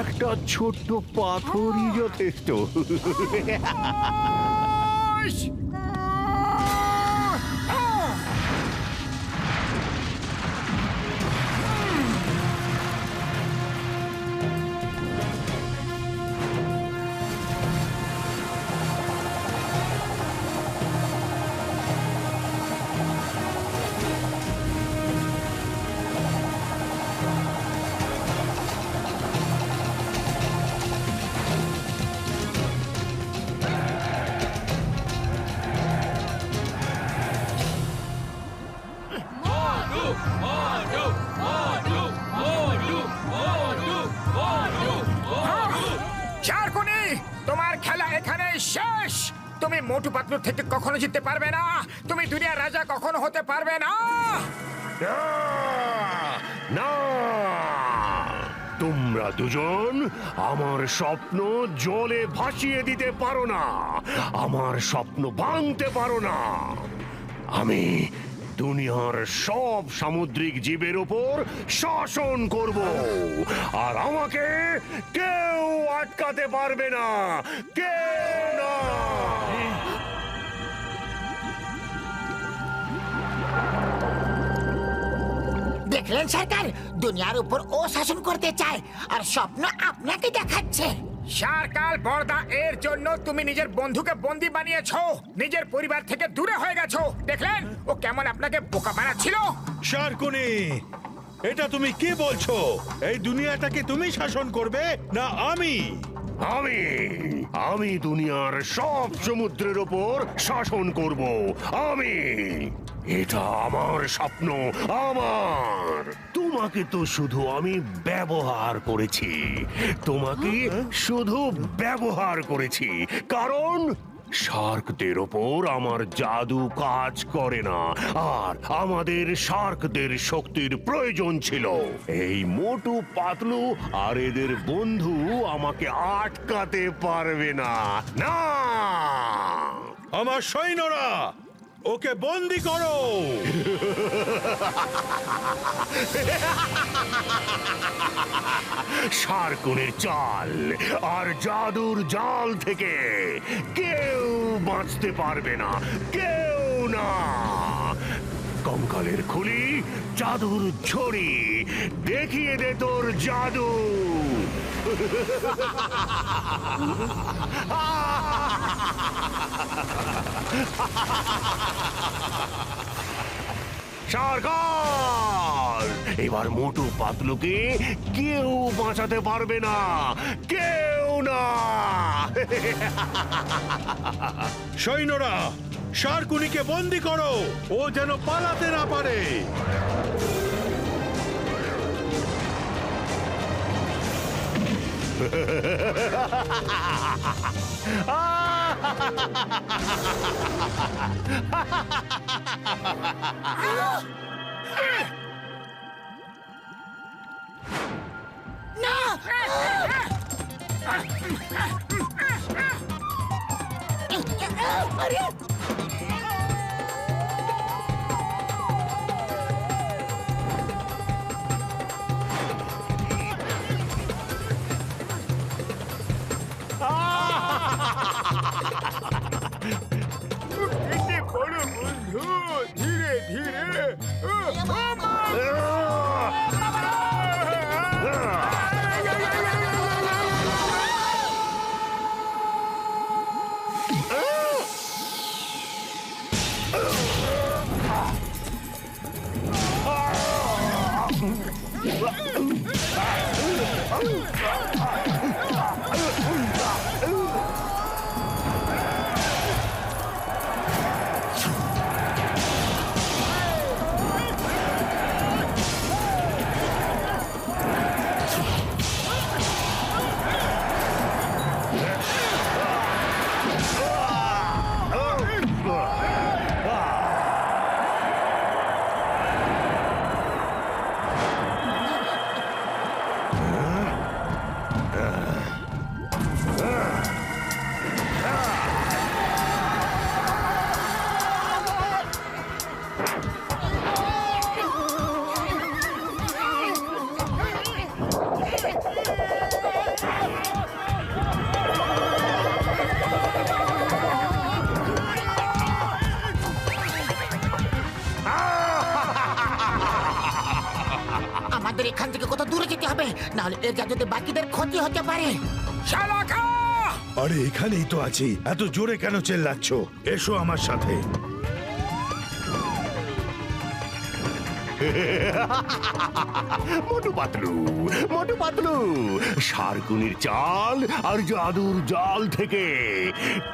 একটা ছোট্ট পাথরই যথেষ্ট।
হাইশ! শার্কুনি, তোমার খেলা এখানেই শেষ। তুমি মোটু পাতলুর থেকে কখনো জিততে পারবে না। তুমি দুনিয়ার রাজা কখনো হতে পারবে না।
না, তোমরা দুজন আমার স্বপ্ন জলে ভাসিয়ে দিতে পারো না, আমার স্বপ্ন ভাঙতে পারো না। আমি দুনিয়ার সব সামুদ্রিক জীবের উপর শাসন করব, আর আমাকে কেউ আটকাতে পারবে না, কেউ না।
দেখলেন সরকার, দুনিয়ার উপর ও শাসন করতে চায় আর স্বপ্ন আপনাকে দেখাচ্ছে।
শারকাল বর্দা, এর জন্য তুমি নিজের বন্ধুকে বন্দী বানিয়েছো, নিজের পরিবার থেকে দূরে হয়ে গেছো। দেখলেন ও কেমন আপনাকে বোকা বানাচ্ছিল?
শার্কুনি, এটা তুমি কি বলছো? এই দুনিয়াটাকে তুমি শাসন করবে না আমি?
আমি আমি দুনিয়ার সব সমুদ্রের ওপর শাসন করব। আমি, এটা আমার স্বপ্ন, আমার। তোমাকে তো শুধু আমি ব্যবহার করেছি, তোমাকে শুধু ব্যবহার করেছি, কারণ শার্কদের ওপর আমার জাদু কাজ করে না, আর আমাদের শার্কদের শক্তির প্রয়োজন ছিল। এই মোটু পাতলু আর এদের বন্ধু আমাকে আটকাতে পারবে না। না,
আমার সৈন্যরা, ওকে বন্দি করো।
শার্কুনের চাল আর জাদুর জাল থেকে কেউ বাঁচতে পারবে না, কেউ না। কং কঙ্কালের খুলি, জাদুর ছড়ি, দেখিয়ে দে তোর জাদু। সরকার, এবার মোটু পাতলুকে কেউ বাঁচাতে পারবে না, কেউ না।
সৈন্যরা, শার্কুনিকে বন্দি করো, ও যেন পালাতে না পারে।
এতে বড় বন্ধু, ধীরে ধীরে।
আমাদের এখান থেকে কত দূরে যেতে হবে, না হলে এর জাদুতে বাকিদের ক্ষতি হতে পারে।
শালাকা!
আরে এখানেই তো আছি, এত জোরে কেন চেল্লাচ্ছ? এসো আমার সাথে।
মোটু পাতলু, মোটু পাতলু, শার্কুনির চাল আর জাদুর জাল থেকে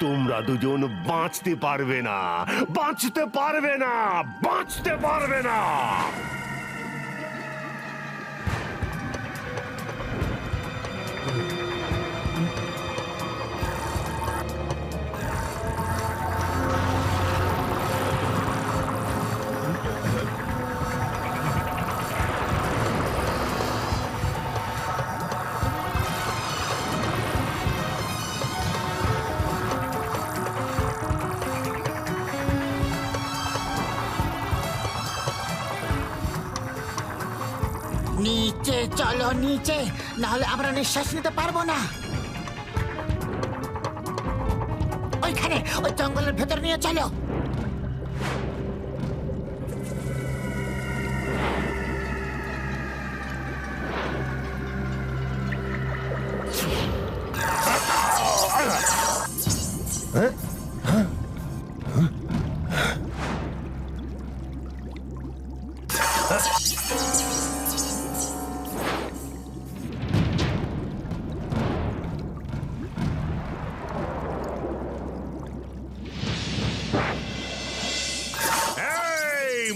তোমরা দুজন বাঁচতে পারবে না, বাঁচতে পারবে না, বাঁচতে পারবে না।
নিচে চলো, নিচে, না হলে আমরা নিঃশ্বাস নিতে পারবো না। ওইখানে, ওই জঙ্গলের ভেতর নিয়ে চলো।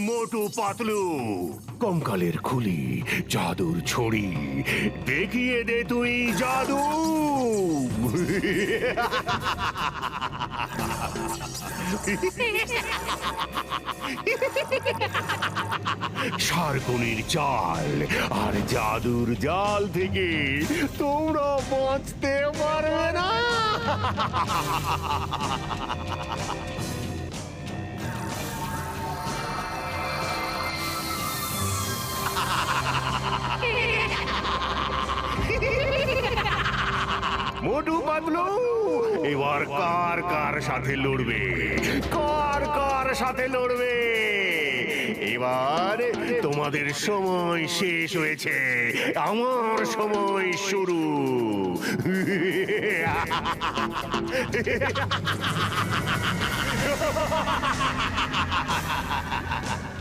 মোটু পাতলু, কঙ্কালের খুলি, জাদুর ছড়ি, দেখিয়ে দে তুই জাদু। শার্কুনির চাল আর জাদুর জাল থেকে তোমরা বাঁচতে পারবে না। মোটু পাতলু, এবার কার কার সাথে লড়বে, কার কার সাথে লড়বে? এবার তোমাদের সময় শেষ হয়েছে, আমার সময় শুরু।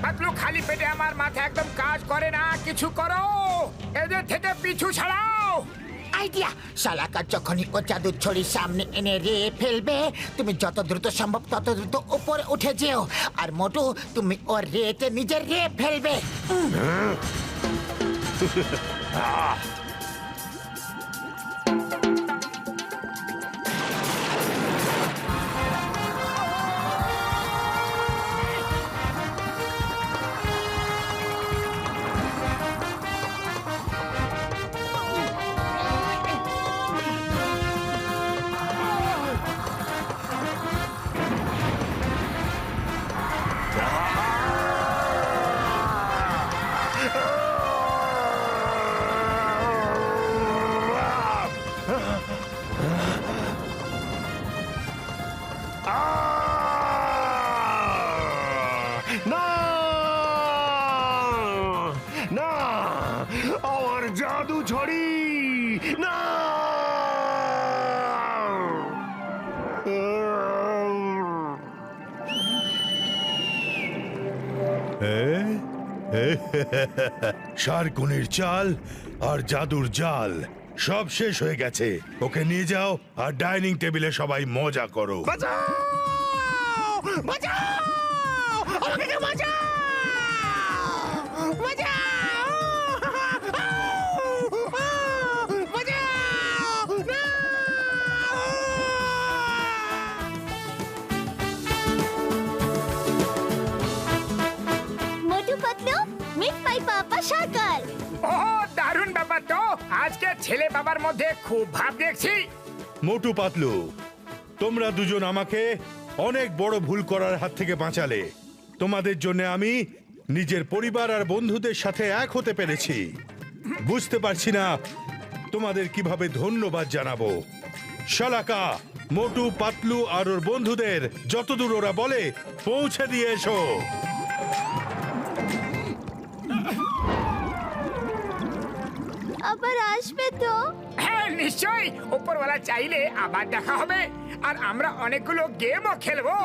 পাতলু, খালি পেটে আমার মাথা একদম কাজ করে না, কিছু করো, এদের থেকে পিছু ছাড়াও।
আইডিয়া! শালাকা যখনই ও জাদুর ছড়ি সামনে এনে রে ফেলবে, তুমি যত দ্রুত সম্ভব তত দ্রুত উপরে উঠে যেও। আর মোটু, তুমি ওর রেতে নিজের রে ফেলবে।
না, না, আমার জাদু ছড়ি না।
শার্কুনির চাল আর জাদুর জাল সব শেষ হয়ে গেছে। ওকে নিয়ে যাও আর ডাইনিং টেবিলে সবাই মজা করো।
Motu Patlu, meet my papa Sarkal.
ও দারুণ ব্যাপার তো, আজকে ছেলে বাবার মধ্যে খুব ভাব দেখছি।
মোটু পাতলু, তোমরা দুজন আমাকে অনেক বড় ভুল করার হাত থেকে বাঁচালে। তোমাদের জন্য আমি নিজের পরিবার আর বন্ধুদের সাথে এক হতে পেরেছি। বুঝতে পারছি না তোমাদের কিভাবে ধন্যবাদ জানাবো। শালাকা, মোটু পাতলু আর ওর বন্ধুদের যতদূর ওরা বলে পৌঁছে দিয়ে এসো।
আবার আসবে তো?
হ্যাঁ নিশ্চয়ই, উপরওয়ালা চাইলে আবার দেখা হবে, আর আমরা অনেকগুলো গেমও খেলবো।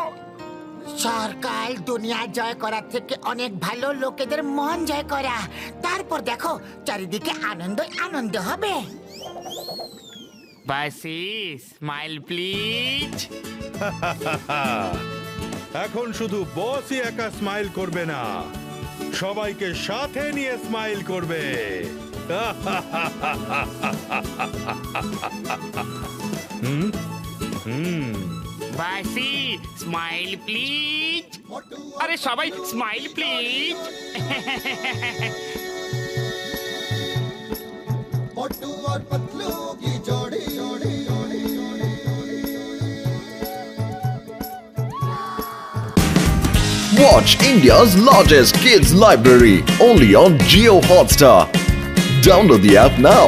সরকার দুনিয়া জয় করার থেকে অনেক ভালো লোকেদের মন জয় করা। তারপর দেখো চারিদিকে আনন্দই আনন্দ হবে।
বাসি, স্মাইল প্লিজ।
এখন শুধু বসই একা স্মাইল করবে না, সবাইকে সাথে নিয়ে স্মাইল করবে।
বাসি, স্মাইল প্লিজ। আরে সবাই smile please.
Watch India's largest kids library only on Jio Hotstar. Download the app now.